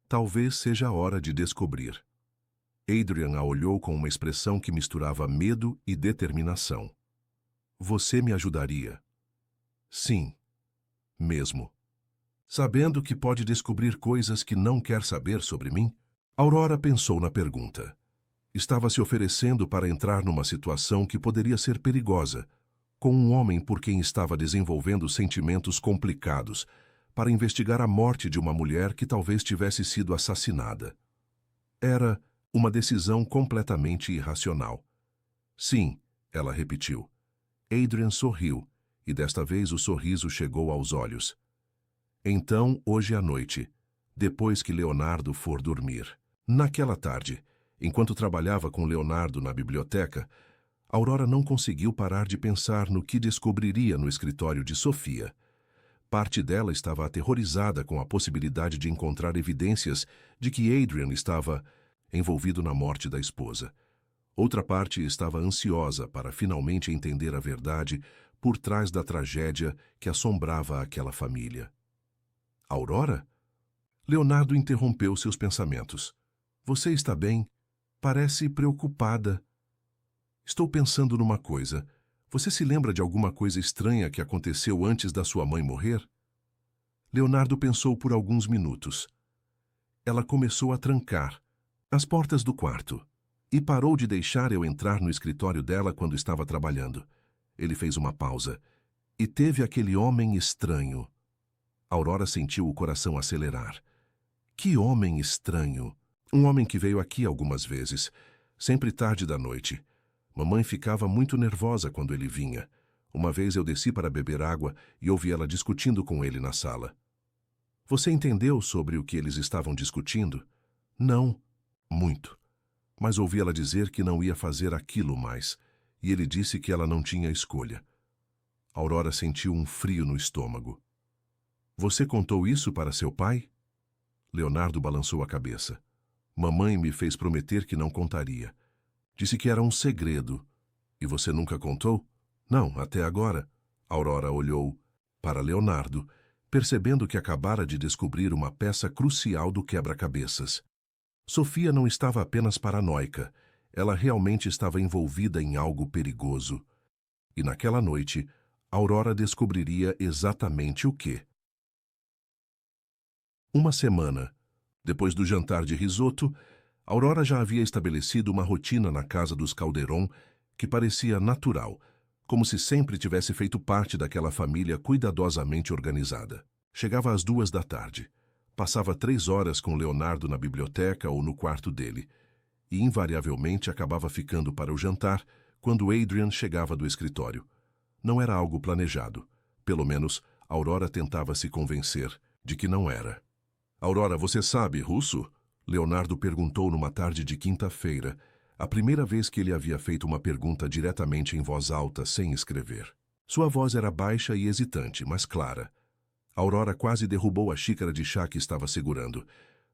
Talvez seja a hora de descobrir. Adrian a olhou com uma expressão que misturava medo e determinação. Você me ajudaria? Sim. Mesmo. Sabendo que pode descobrir coisas que não quer saber sobre mim? Aurora pensou na pergunta. Estava se oferecendo para entrar numa situação que poderia ser perigosa, com um homem por quem estava desenvolvendo sentimentos complicados, para investigar a morte de uma mulher que talvez tivesse sido assassinada. Era uma decisão completamente irracional. Sim, ela repetiu. Adrian sorriu, e desta vez o sorriso chegou aos olhos. Então, hoje à noite, depois que Leonardo for dormir. Naquela tarde, enquanto trabalhava com Leonardo na biblioteca, Aurora não conseguiu parar de pensar no que descobriria no escritório de Sofia. Parte dela estava aterrorizada com a possibilidade de encontrar evidências de que Adrian estava envolvido na morte da esposa. Outra parte estava ansiosa para finalmente entender a verdade por trás da tragédia que assombrava aquela família. Aurora? Leonardo interrompeu seus pensamentos. Você está bem? Parece preocupada. Estou pensando numa coisa. Você se lembra de alguma coisa estranha que aconteceu antes da sua mãe morrer? Leonardo pensou por alguns minutos. Ela começou a trancar as portas do quarto e parou de deixar eu entrar no escritório dela quando estava trabalhando. Ele fez uma pausa. E teve aquele homem estranho. Aurora sentiu o coração acelerar. Que homem estranho! Um homem que veio aqui algumas vezes, sempre tarde da noite. Mamãe ficava muito nervosa quando ele vinha. Uma vez eu desci para beber água e ouvi ela discutindo com ele na sala. Você entendeu sobre o que eles estavam discutindo? Não, muito. Mas ouvi ela dizer que não ia fazer aquilo mais, e ele disse que ela não tinha escolha. Aurora sentiu um frio no estômago. Você contou isso para seu pai? Leonardo balançou a cabeça. Mamãe me fez prometer que não contaria. Disse que era um segredo. E você nunca contou? Não, até agora. Aurora olhou para Leonardo, percebendo que acabara de descobrir uma peça crucial do quebra-cabeças. Sofia não estava apenas paranoica, ela realmente estava envolvida em algo perigoso. E naquela noite, Aurora descobriria exatamente o quê. Uma semana depois do jantar de risoto, Aurora já havia estabelecido uma rotina na casa dos Calderon que parecia natural, como se sempre tivesse feito parte daquela família cuidadosamente organizada. Chegava às 2 da tarde. Passava 3 horas com Leonardo na biblioteca ou no quarto dele, e invariavelmente acabava ficando para o jantar quando Adrian chegava do escritório. Não era algo planejado. Pelo menos, Aurora tentava se convencer de que não era. Aurora, você sabe russo? Leonardo perguntou numa tarde de quinta-feira, a primeira vez que ele havia feito uma pergunta diretamente em voz alta, sem escrever. Sua voz era baixa e hesitante, mas clara. Aurora quase derrubou a xícara de chá que estava segurando.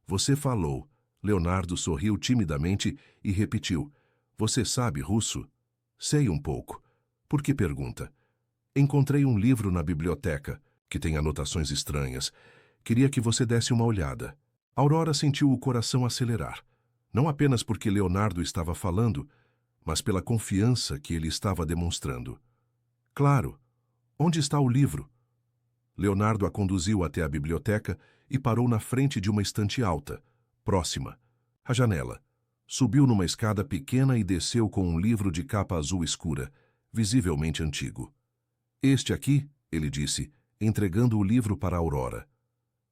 Você falou. Leonardo sorriu timidamente e repetiu. Você sabe russo? Sei um pouco. Por que pergunta? Encontrei um livro na biblioteca, que tem anotações estranhas. Queria que você desse uma olhada. Aurora sentiu o coração acelerar. Não apenas porque Leonardo estava falando, mas pela confiança que ele estava demonstrando. Claro. Onde está o livro? Leonardo a conduziu até a biblioteca e parou na frente de uma estante alta, próxima, à janela. Subiu numa escada pequena e desceu com um livro de capa azul escura, visivelmente antigo. Este aqui, ele disse, entregando o livro para Aurora.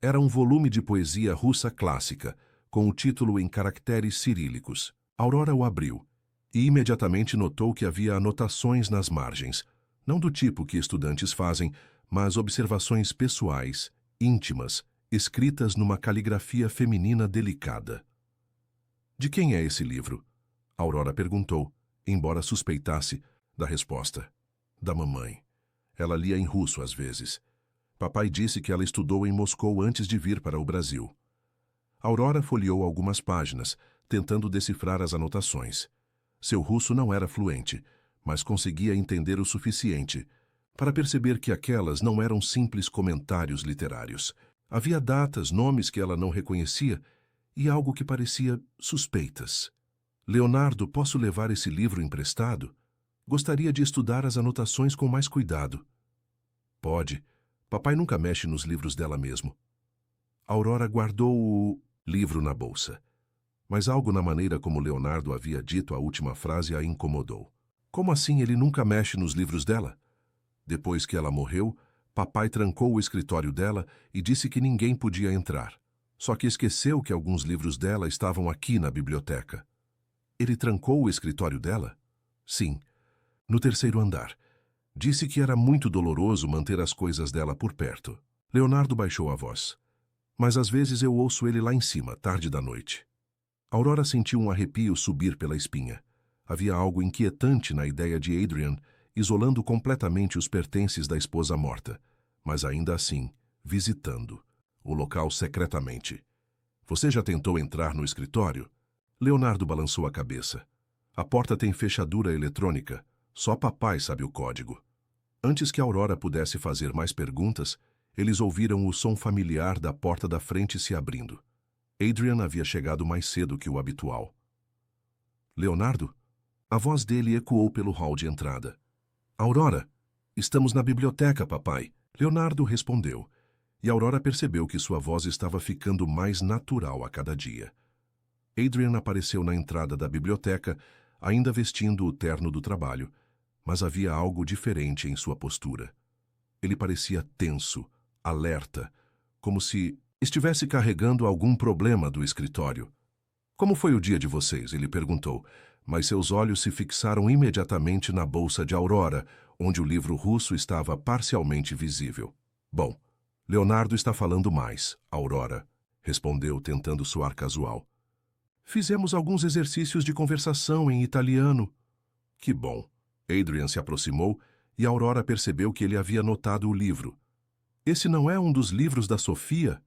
Era um volume de poesia russa clássica, com o título em caracteres cirílicos. Aurora o abriu, e imediatamente notou que havia anotações nas margens, não do tipo que estudantes fazem, mas observações pessoais, íntimas, escritas numa caligrafia feminina delicada. De quem é esse livro? Aurora perguntou, embora suspeitasse da resposta. Da mamãe. Ela lia em russo às vezes. Papai disse que ela estudou em Moscou antes de vir para o Brasil. Aurora folheou algumas páginas, tentando decifrar as anotações. Seu russo não era fluente, mas conseguia entender o suficiente para perceber que aquelas não eram simples comentários literários. Havia datas, nomes que ela não reconhecia e algo que parecia suspeitas. Leonardo, posso levar esse livro emprestado? Gostaria de estudar as anotações com mais cuidado. Pode. Papai nunca mexe nos livros dela mesmo. Aurora guardou o livro na bolsa. Mas algo na maneira como Leonardo havia dito a última frase a incomodou. Como assim ele nunca mexe nos livros dela? Depois que ela morreu, papai trancou o escritório dela e disse que ninguém podia entrar. Só que esqueceu que alguns livros dela estavam aqui na biblioteca. Ele trancou o escritório dela? Sim, no 3º andar. Disse que era muito doloroso manter as coisas dela por perto. Leonardo baixou a voz. Mas às vezes eu ouço ele lá em cima, tarde da noite. Aurora sentiu um arrepio subir pela espinha. Havia algo inquietante na ideia de Adrian, isolando completamente os pertences da esposa morta, mas ainda assim, visitando o local secretamente. Você já tentou entrar no escritório? Leonardo balançou a cabeça. A porta tem fechadura eletrônica. Só papai sabe o código. Antes que Aurora pudesse fazer mais perguntas, eles ouviram o som familiar da porta da frente se abrindo. Adrian havia chegado mais cedo que o habitual. Leonardo? A voz dele ecoou pelo hall de entrada. Aurora, estamos na biblioteca, papai. Leonardo respondeu, e Aurora percebeu que sua voz estava ficando mais natural a cada dia. Adrian apareceu na entrada da biblioteca, ainda vestindo o terno do trabalho, mas havia algo diferente em sua postura. Ele parecia tenso, alerta, como se estivesse carregando algum problema do escritório. Como foi o dia de vocês? Ele perguntou. mas seus olhos se fixaram imediatamente na bolsa de Aurora, onde o livro russo estava parcialmente visível. Bom, Leonardo está falando mais, Aurora, respondeu, tentando soar casual. Fizemos alguns exercícios de conversação em italiano. Que bom. Adrian se aproximou e Aurora percebeu que ele havia notado o livro. Esse não é um dos livros da Sofia?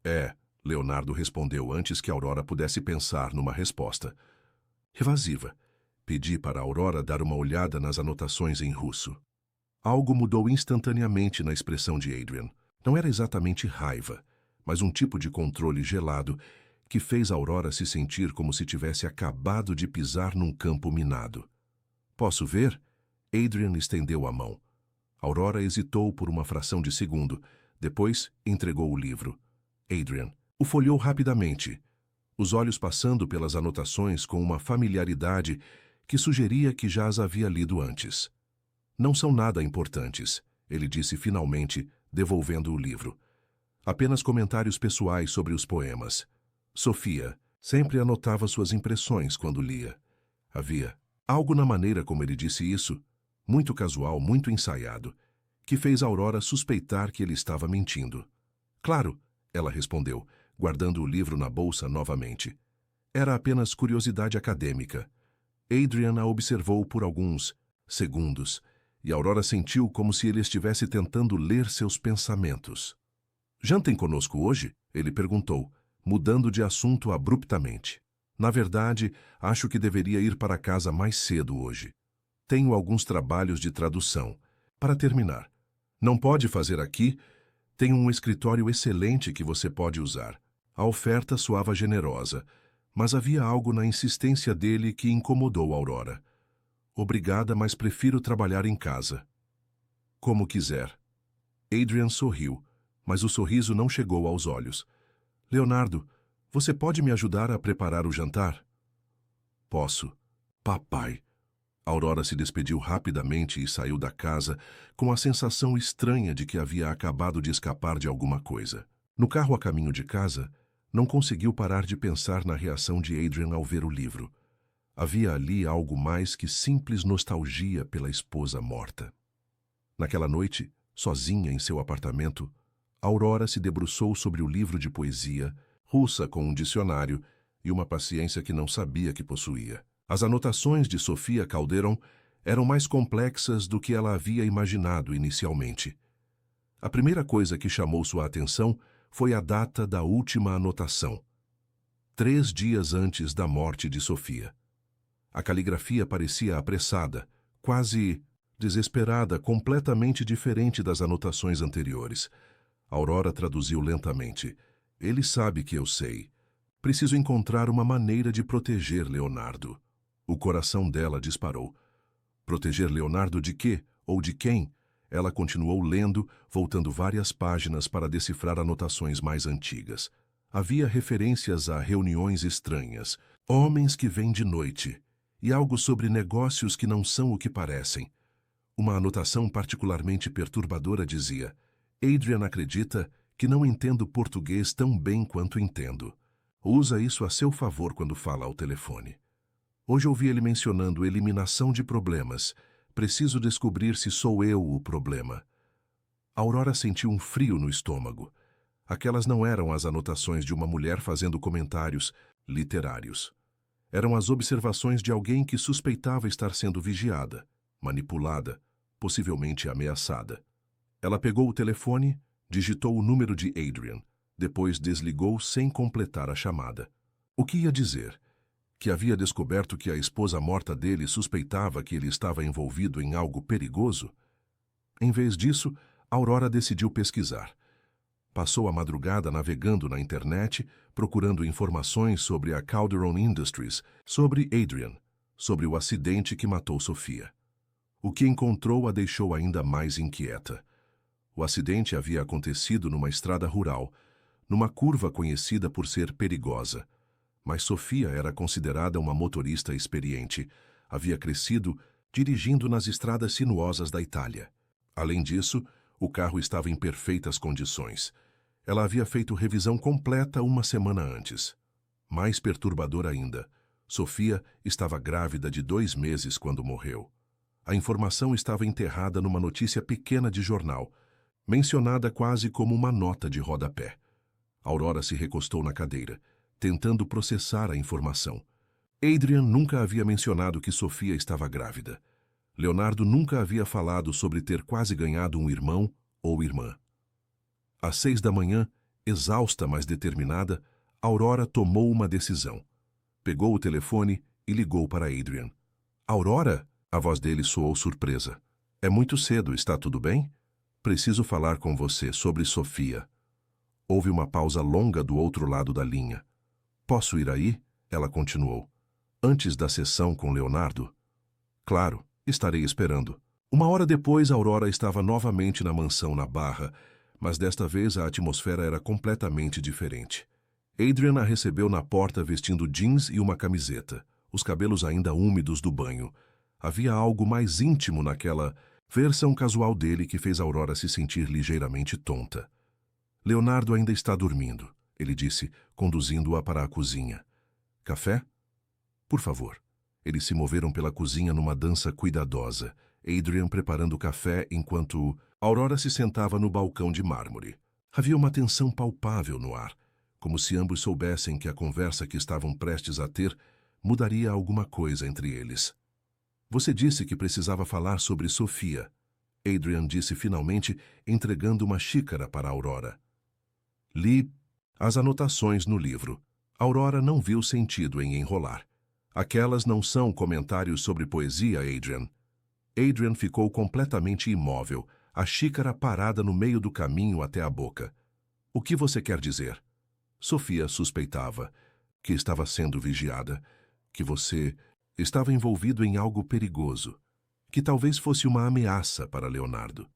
É, Leonardo respondeu antes que Aurora pudesse pensar numa resposta. Evasiva. Pedi para Aurora dar uma olhada nas anotações em russo. Algo mudou instantaneamente na expressão de Adrian. Não era exatamente raiva, mas um tipo de controle gelado que fez Aurora se sentir como se tivesse acabado de pisar num campo minado. Posso ver? Adrian estendeu a mão. Aurora hesitou por uma fração de segundo. Depois, entregou o livro. Adrian o folheou rapidamente, os olhos passando pelas anotações com uma familiaridade que sugeria que já as havia lido antes. Não são nada importantes, ele disse finalmente, devolvendo o livro. Apenas comentários pessoais sobre os poemas. Sofia sempre anotava suas impressões quando lia. Havia algo na maneira como ele disse isso, muito casual, muito ensaiado, que fez Aurora suspeitar que ele estava mentindo. Claro, ela respondeu, guardando o livro na bolsa novamente. Era apenas curiosidade acadêmica. Adrian a observou por alguns segundos, e Aurora sentiu como se ele estivesse tentando ler seus pensamentos. Jantem conosco hoje? Ele perguntou, mudando de assunto abruptamente. Na verdade, acho que deveria ir para casa mais cedo hoje. Tenho alguns trabalhos de tradução. Para terminar. Não pode fazer aqui? Tenho um escritório excelente que você pode usar. A oferta soava generosa, mas havia algo na insistência dele que incomodou Aurora. Obrigada, mas prefiro trabalhar em casa. Como quiser. Adrian sorriu, mas o sorriso não chegou aos olhos. Leonardo, você pode me ajudar a preparar o jantar? Posso. Papai. Aurora se despediu rapidamente e saiu da casa com a sensação estranha de que havia acabado de escapar de alguma coisa. No carro a caminho de casa, não conseguiu parar de pensar na reação de Adrian ao ver o livro. Havia ali algo mais que simples nostalgia pela esposa morta. Naquela noite, sozinha em seu apartamento, Aurora se debruçou sobre o livro de poesia, russa com um dicionário e uma paciência que não sabia que possuía. As anotações de Sofia Calderon eram mais complexas do que ela havia imaginado inicialmente. A primeira coisa que chamou sua atenção foi a data da última anotação, 3 dias antes da morte de Sofia. A caligrafia parecia apressada, quase desesperada, completamente diferente das anotações anteriores. Aurora traduziu lentamente. Ele sabe que eu sei. Preciso encontrar uma maneira de proteger Leonardo. O coração dela disparou. Proteger Leonardo de quê? Ou de quem? Ela continuou lendo, voltando várias páginas para decifrar anotações mais antigas. Havia referências a reuniões estranhas, homens que vêm de noite, e algo sobre negócios que não são o que parecem. Uma anotação particularmente perturbadora dizia: Adrian acredita que não entendo português tão bem quanto entendo. Usa isso a seu favor quando fala ao telefone. Hoje ouvi ele mencionando eliminação de problemas. Preciso descobrir se sou eu o problema. Aurora sentiu um frio no estômago. Aquelas não eram as anotações de uma mulher fazendo comentários literários. Eram as observações de alguém que suspeitava estar sendo vigiada, manipulada, possivelmente ameaçada. Ela pegou o telefone, digitou o número de Adrian, depois desligou sem completar a chamada. O que ia dizer? Que havia descoberto que a esposa morta dele suspeitava que ele estava envolvido em algo perigoso? Em vez disso, Aurora decidiu pesquisar. Passou a madrugada navegando na internet, procurando informações sobre a Calderon Industries, sobre Adrian, sobre o acidente que matou Sofia. O que encontrou a deixou ainda mais inquieta. O acidente havia acontecido numa estrada rural, numa curva conhecida por ser perigosa. Mas Sofia era considerada uma motorista experiente. Havia crescido dirigindo nas estradas sinuosas da Itália. Além disso, o carro estava em perfeitas condições. Ela havia feito revisão completa uma semana antes. Mais perturbador ainda, Sofia estava grávida de 2 meses quando morreu. A informação estava enterrada numa notícia pequena de jornal, mencionada quase como uma nota de rodapé. Aurora se recostou na cadeira, tentando processar a informação. Adrian nunca havia mencionado que Sofia estava grávida. Leonardo nunca havia falado sobre ter quase ganhado um irmão ou irmã. Às 6 da manhã, exausta, mas determinada, Aurora tomou uma decisão. Pegou o telefone e ligou para Adrian. Aurora? A voz dele soou surpresa. É muito cedo, está tudo bem? Preciso falar com você sobre Sofia. Houve uma pausa longa do outro lado da linha. Posso ir aí? Ela continuou. Antes da sessão com Leonardo? Claro, estarei esperando. 1 hora depois, Aurora estava novamente na mansão na Barra, mas desta vez a atmosfera era completamente diferente. Adrian a recebeu na porta vestindo jeans e uma camiseta, os cabelos ainda úmidos do banho. Havia algo mais íntimo naquela versão casual dele que fez Aurora se sentir ligeiramente tonta. Leonardo ainda está dormindo, ele disse, conduzindo-a para a cozinha. Café? Por favor. Eles se moveram pela cozinha numa dança cuidadosa, Adrian preparando o café enquanto Aurora se sentava no balcão de mármore. Havia uma tensão palpável no ar, como se ambos soubessem que a conversa que estavam prestes a ter mudaria alguma coisa entre eles. Você disse que precisava falar sobre Sofia, Adrian disse finalmente, entregando uma xícara para Aurora. Li as anotações no livro. Aurora não viu sentido em enrolar. Aquelas não são comentários sobre poesia, Adrian. Adrian ficou completamente imóvel, a xícara parada no meio do caminho até a boca. O que você quer dizer? Sofia suspeitava que estava sendo vigiada, que você estava envolvido em algo perigoso, que talvez fosse uma ameaça para Leonardo.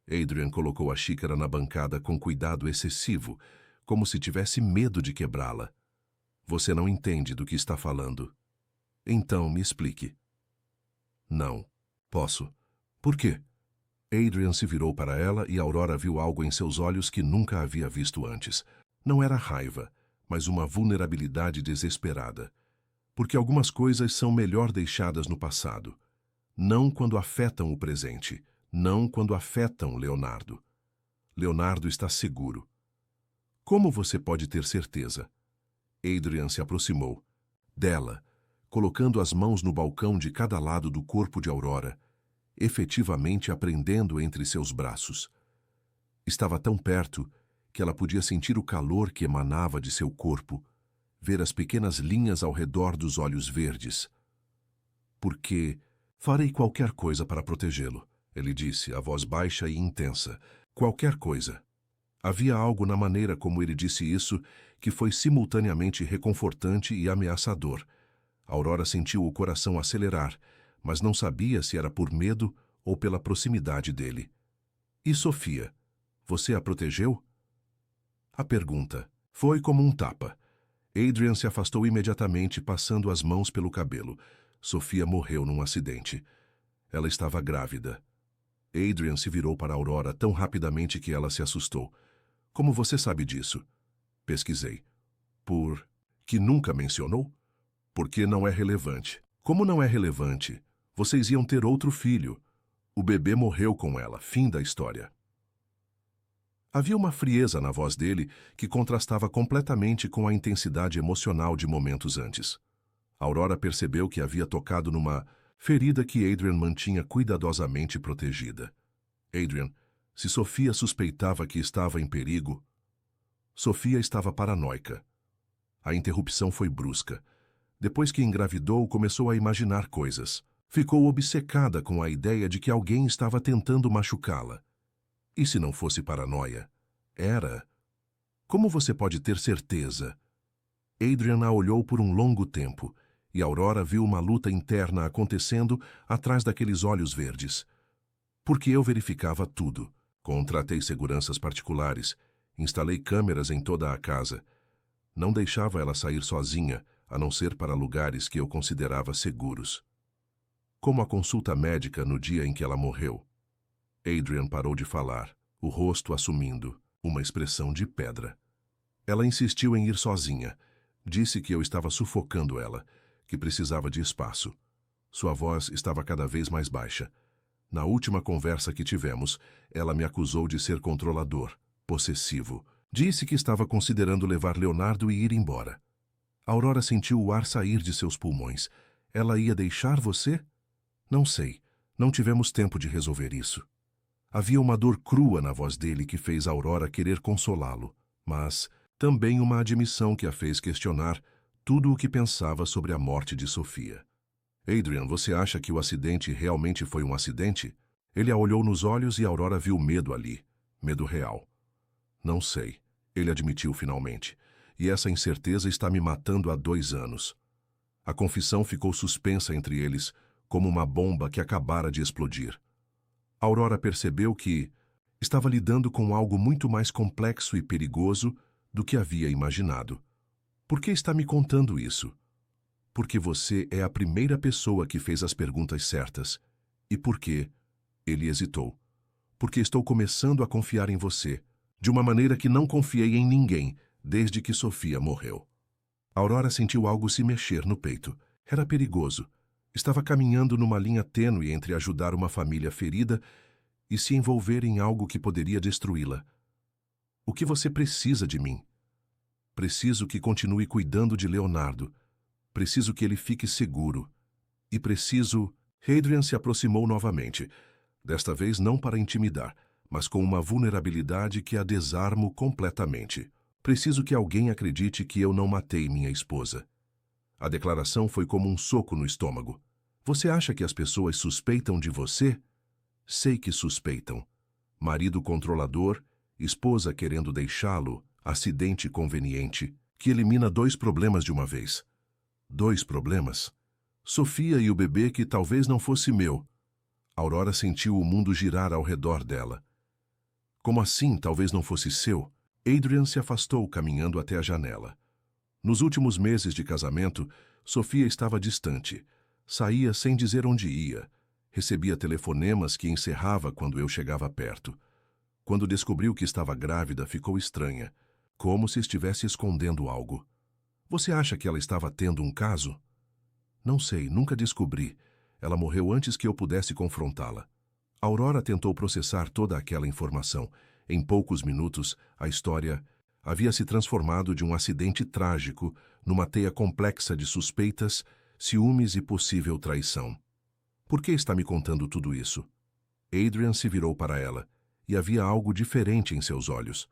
Adrian colocou a xícara na bancada com cuidado excessivo, como se tivesse medo de quebrá-la. Você não entende do que está falando. Então, me explique. Não. Posso. Por quê? Adrian se virou para ela e Aurora viu algo em seus olhos que nunca havia visto antes. Não era raiva, mas uma vulnerabilidade desesperada. Porque algumas coisas são melhor deixadas no passado. Não quando afetam o presente. Não quando afetam Leonardo. Leonardo está seguro. Como você pode ter certeza? Adrian se aproximou dela, colocando as mãos no balcão de cada lado do corpo de Aurora, efetivamente a prendendo entre seus braços. Estava tão perto que ela podia sentir o calor que emanava de seu corpo, ver as pequenas linhas ao redor dos olhos verdes. Porque farei qualquer coisa para protegê-lo, ele disse, a voz baixa e intensa. Qualquer coisa. Havia algo na maneira como ele disse isso que foi simultaneamente reconfortante e ameaçador. Aurora sentiu o coração acelerar, mas não sabia se era por medo ou pela proximidade dele. E Sofia? Você a protegeu? A pergunta foi como um tapa. Adrian se afastou imediatamente, passando as mãos pelo cabelo. Sofia morreu num acidente. Ela estava grávida. Adrian se virou para Aurora tão rapidamente que ela se assustou. Como você sabe disso? Pesquisei. Por que nunca mencionou? Porque não é relevante. Como não é relevante? Vocês iam ter outro filho. O bebê morreu com ela. Fim da história. Havia uma frieza na voz dele que contrastava completamente com a intensidade emocional de momentos antes. Aurora percebeu que havia tocado numa ferida que Adrian mantinha cuidadosamente protegida. Adrian, se Sofia suspeitava que estava em perigo, Sofia estava paranoica. A interrupção foi brusca. Depois que engravidou, começou a imaginar coisas. Ficou obcecada com a ideia de que alguém estava tentando machucá-la. E se não fosse paranoia? Era. Como você pode ter certeza? Adrian a olhou por um longo tempo, e Aurora viu uma luta interna acontecendo atrás daqueles olhos verdes. Porque eu verificava tudo. Contratei seguranças particulares, instalei câmeras em toda a casa. Não deixava ela sair sozinha, a não ser para lugares que eu considerava seguros. Como a consulta médica no dia em que ela morreu. Adrian parou de falar, o rosto assumindo uma expressão de pedra. Ela insistiu em ir sozinha. Disse que eu estava sufocando ela, que precisava de espaço. Sua voz estava cada vez mais baixa. Na última conversa que tivemos, ela me acusou de ser controlador, possessivo. Disse que estava considerando levar Leonardo e ir embora. Aurora sentiu o ar sair de seus pulmões. Ela ia deixar você? Não sei. Não tivemos tempo de resolver isso. Havia uma dor crua na voz dele que fez Aurora querer consolá-lo, mas também uma admissão que a fez questionar tudo o que pensava sobre a morte de Sofia. Adrian, você acha que o acidente realmente foi um acidente? Ele a olhou nos olhos e Aurora viu medo ali. Medo real. Não sei, ele admitiu finalmente. E essa incerteza está me matando há 2 anos. A confissão ficou suspensa entre eles, como uma bomba que acabara de explodir. Aurora percebeu que estava lidando com algo muito mais complexo e perigoso do que havia imaginado. Por que está me contando isso? Porque você é a primeira pessoa que fez as perguntas certas. E por quê? Ele hesitou. Porque estou começando a confiar em você, de uma maneira que não confiei em ninguém desde que Sofia morreu. Aurora sentiu algo se mexer no peito. Era perigoso. Estava caminhando numa linha tênue entre ajudar uma família ferida e se envolver em algo que poderia destruí-la. O que você precisa de mim? Preciso que continue cuidando de Leonardo. Preciso que ele fique seguro. E preciso... Adrian se aproximou novamente. Desta vez não para intimidar, mas com uma vulnerabilidade que a desarmo completamente. Preciso que alguém acredite que eu não matei minha esposa. A declaração foi como um soco no estômago. Você acha que as pessoas suspeitam de você? Sei que suspeitam. Marido controlador, esposa querendo deixá-lo, acidente conveniente, que elimina 2 problemas de uma vez. 2 problemas? Sofia e o bebê que talvez não fosse meu. Aurora sentiu o mundo girar ao redor dela. Como assim talvez não fosse seu? Adrian se afastou caminhando até a janela. Nos últimos meses de casamento, Sofia estava distante. Saía sem dizer onde ia. Recebia telefonemas que encerrava quando eu chegava perto. Quando descobriu que estava grávida, ficou estranha, como se estivesse escondendo algo. Você acha que ela estava tendo um caso? Não sei, nunca descobri. Ela morreu antes que eu pudesse confrontá-la. Aurora tentou processar toda aquela informação. Em poucos minutos, a história havia se transformado de um acidente trágico numa teia complexa de suspeitas, ciúmes e possível traição. Por que está me contando tudo isso? Adrian se virou para ela, e havia algo diferente em seus olhos.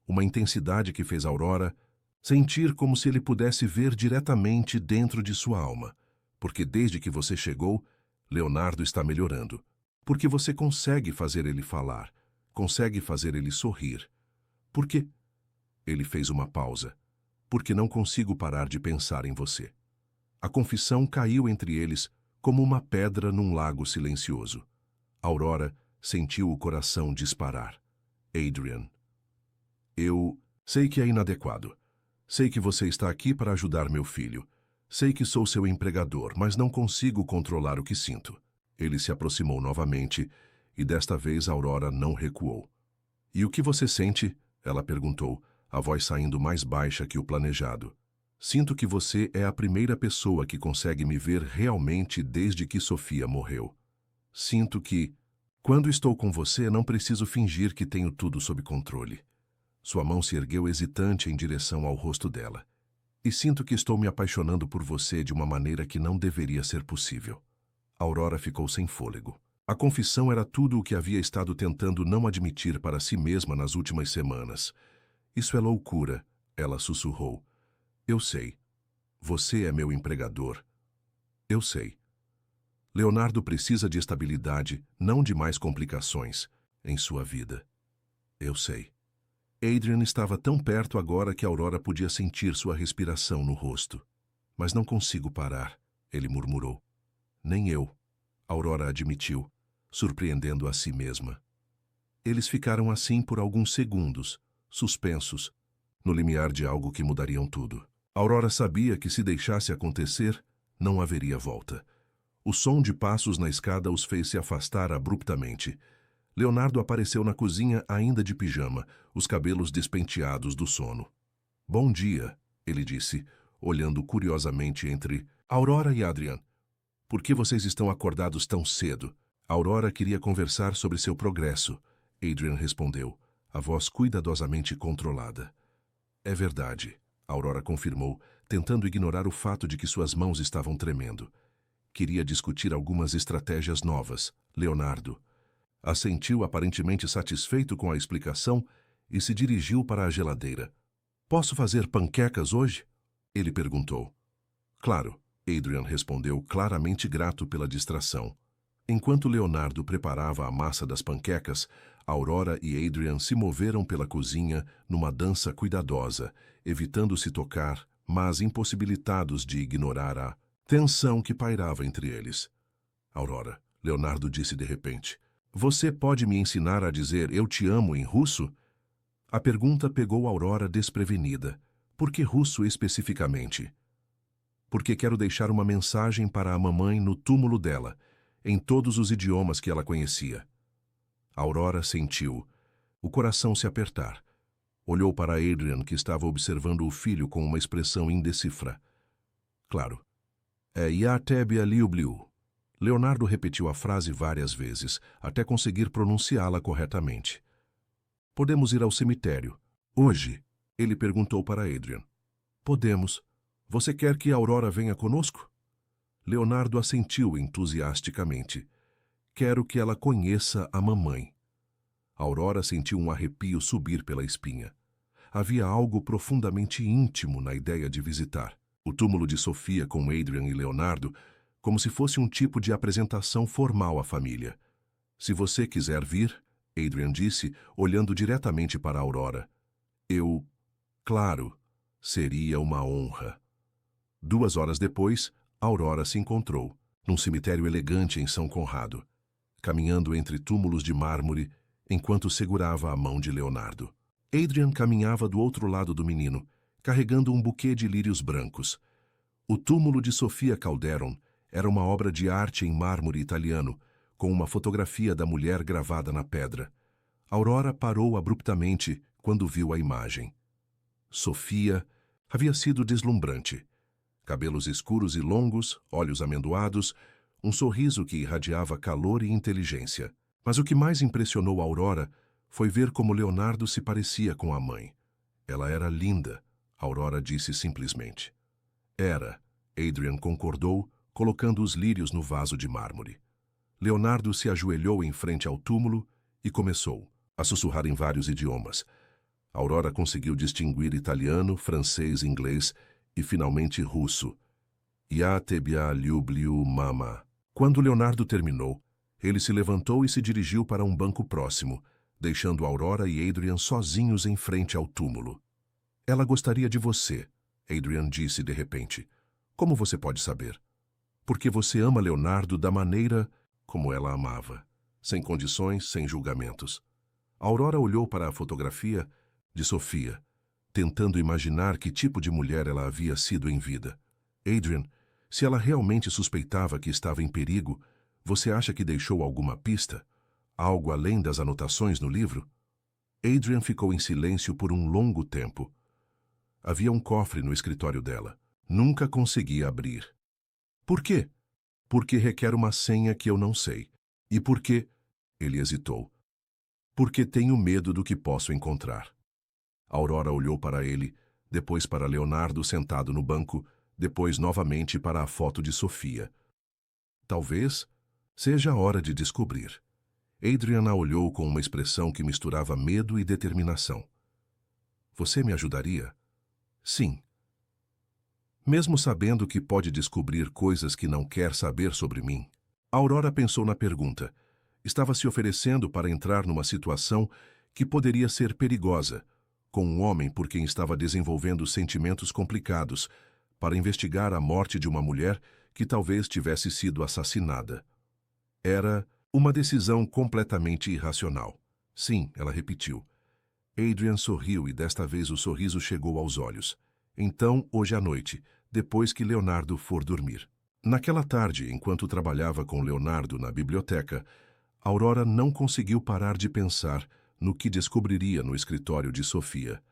Uma intensidade que fez Aurora sentir como se ele pudesse ver diretamente dentro de sua alma. Porque desde que você chegou, Leonardo está melhorando. Porque você consegue fazer ele falar, consegue fazer ele sorrir. Por quê? Ele fez uma pausa. Porque não consigo parar de pensar em você. A confissão caiu entre eles como uma pedra num lago silencioso. Aurora sentiu o coração disparar. Adrian. Eu sei que é inadequado. Sei que você está aqui para ajudar meu filho. Sei que sou seu empregador, mas não consigo controlar o que sinto. Ele se aproximou novamente e desta vez Aurora não recuou. E o que você sente? Ela perguntou, a voz saindo mais baixa que o planejado. Sinto que você é a primeira pessoa que consegue me ver realmente desde que Sofia morreu. Sinto que, quando estou com você, não preciso fingir que tenho tudo sob controle. Sua mão se ergueu hesitante em direção ao rosto dela. E sinto que estou me apaixonando por você de uma maneira que não deveria ser possível. Aurora ficou sem fôlego. A confissão era tudo o que havia estado tentando não admitir para si mesma nas últimas semanas. Isso é loucura, ela sussurrou. Eu sei. Você é meu empregador. Eu sei. Leonardo precisa de estabilidade, não de mais complicações, em sua vida. Eu sei. Adrian estava tão perto agora que Aurora podia sentir sua respiração no rosto. Mas não consigo parar, ele murmurou. Nem eu, Aurora admitiu, surpreendendo a si mesma. Eles ficaram assim por alguns segundos, suspensos, no limiar de algo que mudariam tudo. Aurora sabia que se deixasse acontecer, não haveria volta. O som de passos na escada os fez se afastar abruptamente. Leonardo apareceu na cozinha ainda de pijama, os cabelos despenteados do sono. Bom dia, ele disse, olhando curiosamente entre Aurora e Adrian, por que vocês estão acordados tão cedo? Aurora queria conversar sobre seu progresso. Adrian respondeu, a voz cuidadosamente controlada. É verdade, Aurora confirmou, tentando ignorar o fato de que suas mãos estavam tremendo. Queria discutir algumas estratégias novas. Leonardo assentiu aparentemente satisfeito com a explicação e se dirigiu para a geladeira. Posso fazer panquecas hoje? Ele perguntou. Claro, Adrian respondeu, claramente grato pela distração. Enquanto Leonardo preparava a massa das panquecas, Aurora e Adrian se moveram pela cozinha numa dança cuidadosa, evitando se tocar, mas impossibilitados de ignorar a tensão que pairava entre eles. Aurora, Leonardo disse de repente, você pode me ensinar a dizer eu te amo em russo? A pergunta pegou Aurora desprevenida. Por que russo especificamente? Porque quero deixar uma mensagem para a mamãe no túmulo dela, em todos os idiomas que ela conhecia. Aurora sentiu o coração se apertar. Olhou para Adrian, que estava observando o filho com uma expressão indecifra. Claro. É Yatebia Liubliu. Leonardo repetiu a frase várias vezes, até conseguir pronunciá-la corretamente. Podemos ir ao cemitério. Hoje? Ele perguntou para Adrian. Podemos. Você quer que Aurora venha conosco? Leonardo assentiu entusiasticamente. Quero que ela conheça a mamãe. Aurora sentiu um arrepio subir pela espinha. Havia algo profundamente íntimo na ideia de visitar o túmulo de Sofia com Adrian e Leonardo, como se fosse um tipo de apresentação formal à família. Se você quiser vir, Adrian disse, olhando diretamente para Aurora. Claro, seria uma honra. 2 horas depois, Aurora se encontrou, num cemitério elegante em São Conrado, caminhando entre túmulos de mármore, enquanto segurava a mão de Leonardo. Adrian caminhava do outro lado do menino, carregando um buquê de lírios brancos. O túmulo de Sofia Calderon era uma obra de arte em mármore italiano, com uma fotografia da mulher gravada na pedra. Aurora parou abruptamente quando viu a imagem. Sofia havia sido deslumbrante. Cabelos escuros e longos, olhos amendoados, um sorriso que irradiava calor e inteligência. Mas o que mais impressionou Aurora foi ver como Leonardo se parecia com a mãe. Ela era linda, Aurora disse simplesmente. Era, Adrian concordou, colocando os lírios no vaso de mármore. Leonardo se ajoelhou em frente ao túmulo e começou a sussurrar em vários idiomas. Aurora conseguiu distinguir italiano, francês, inglês e, finalmente, russo. Ya tebia lubliu mama. Quando Leonardo terminou, ele se levantou e se dirigiu para um banco próximo, deixando Aurora e Adrian sozinhos em frente ao túmulo. Ela gostaria de você, Adrian disse de repente. Como você pode saber? Porque você ama Leonardo da maneira como ela amava, sem condições, sem julgamentos. Aurora olhou para a fotografia de Sofia, tentando imaginar que tipo de mulher ela havia sido em vida. Adrian, se ela realmente suspeitava que estava em perigo, você acha que deixou alguma pista? Algo além das anotações no livro? Adrian ficou em silêncio por um longo tempo. Havia um cofre no escritório dela. Nunca conseguia abrir. Por quê? Porque requer uma senha que eu não sei. E por quê? Ele hesitou. Porque tenho medo do que posso encontrar. Aurora olhou para ele, depois para Leonardo sentado no banco, depois novamente para a foto de Sofia. Talvez seja a hora de descobrir. Adrian a olhou com uma expressão que misturava medo e determinação. Você me ajudaria? Sim. Mesmo sabendo que pode descobrir coisas que não quer saber sobre mim? Aurora pensou na pergunta. Estava se oferecendo para entrar numa situação que poderia ser perigosa, com um homem por quem estava desenvolvendo sentimentos complicados, para investigar a morte de uma mulher que talvez tivesse sido assassinada. Era uma decisão completamente irracional. Sim, ela repetiu. Adrian sorriu e desta vez o sorriso chegou aos olhos. Então, hoje à noite, depois que Leonardo for dormir. Naquela tarde, enquanto trabalhava com Leonardo na biblioteca, Aurora não conseguiu parar de pensar no que descobriria no escritório de Sofia.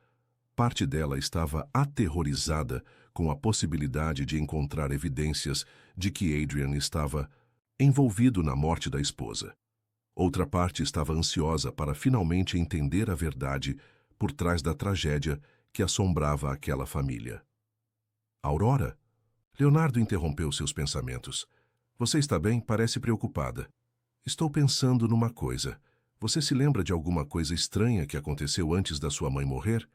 Parte dela estava aterrorizada com a possibilidade de encontrar evidências de que Adrian estava envolvido na morte da esposa. Outra parte estava ansiosa para finalmente entender a verdade por trás da tragédia que assombrava aquela família. Aurora? Leonardo interrompeu seus pensamentos. Você está bem? Parece preocupada. Estou pensando numa coisa. Você se lembra de alguma coisa estranha que aconteceu antes da sua mãe morrer?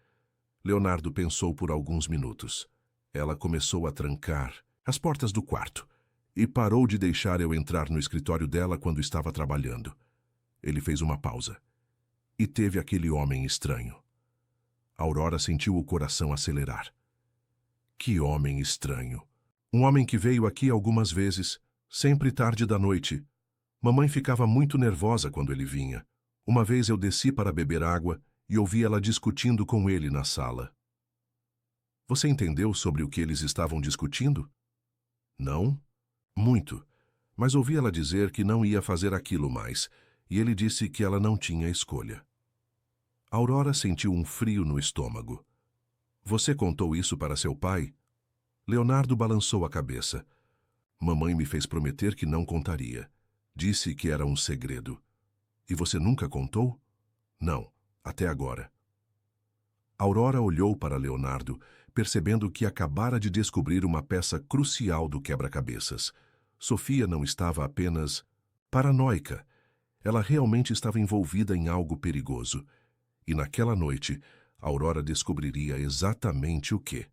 Leonardo pensou por alguns minutos. Ela começou a trancar as portas do quarto e parou de deixar eu entrar no escritório dela quando estava trabalhando. Ele fez uma pausa. E teve aquele homem estranho. Aurora sentiu o coração acelerar. Que homem estranho! Um homem que veio aqui algumas vezes, sempre tarde da noite. Mamãe ficava muito nervosa quando ele vinha. Uma vez eu desci para beber água e ouvi ela discutindo com ele na sala. Você entendeu sobre o que eles estavam discutindo? Não? Muito. Mas ouvi ela dizer que não ia fazer aquilo mais, e ele disse que ela não tinha escolha. Aurora sentiu um frio no estômago. Você contou isso para seu pai? Leonardo balançou a cabeça. Mamãe me fez prometer que não contaria. Disse que era um segredo. E você nunca contou? Não, até agora. Aurora olhou para Leonardo, percebendo que acabara de descobrir uma peça crucial do quebra-cabeças. Sofia não estava apenas paranoica. Ela realmente estava envolvida em algo perigoso. E naquela noite, Aurora descobriria exatamente o que.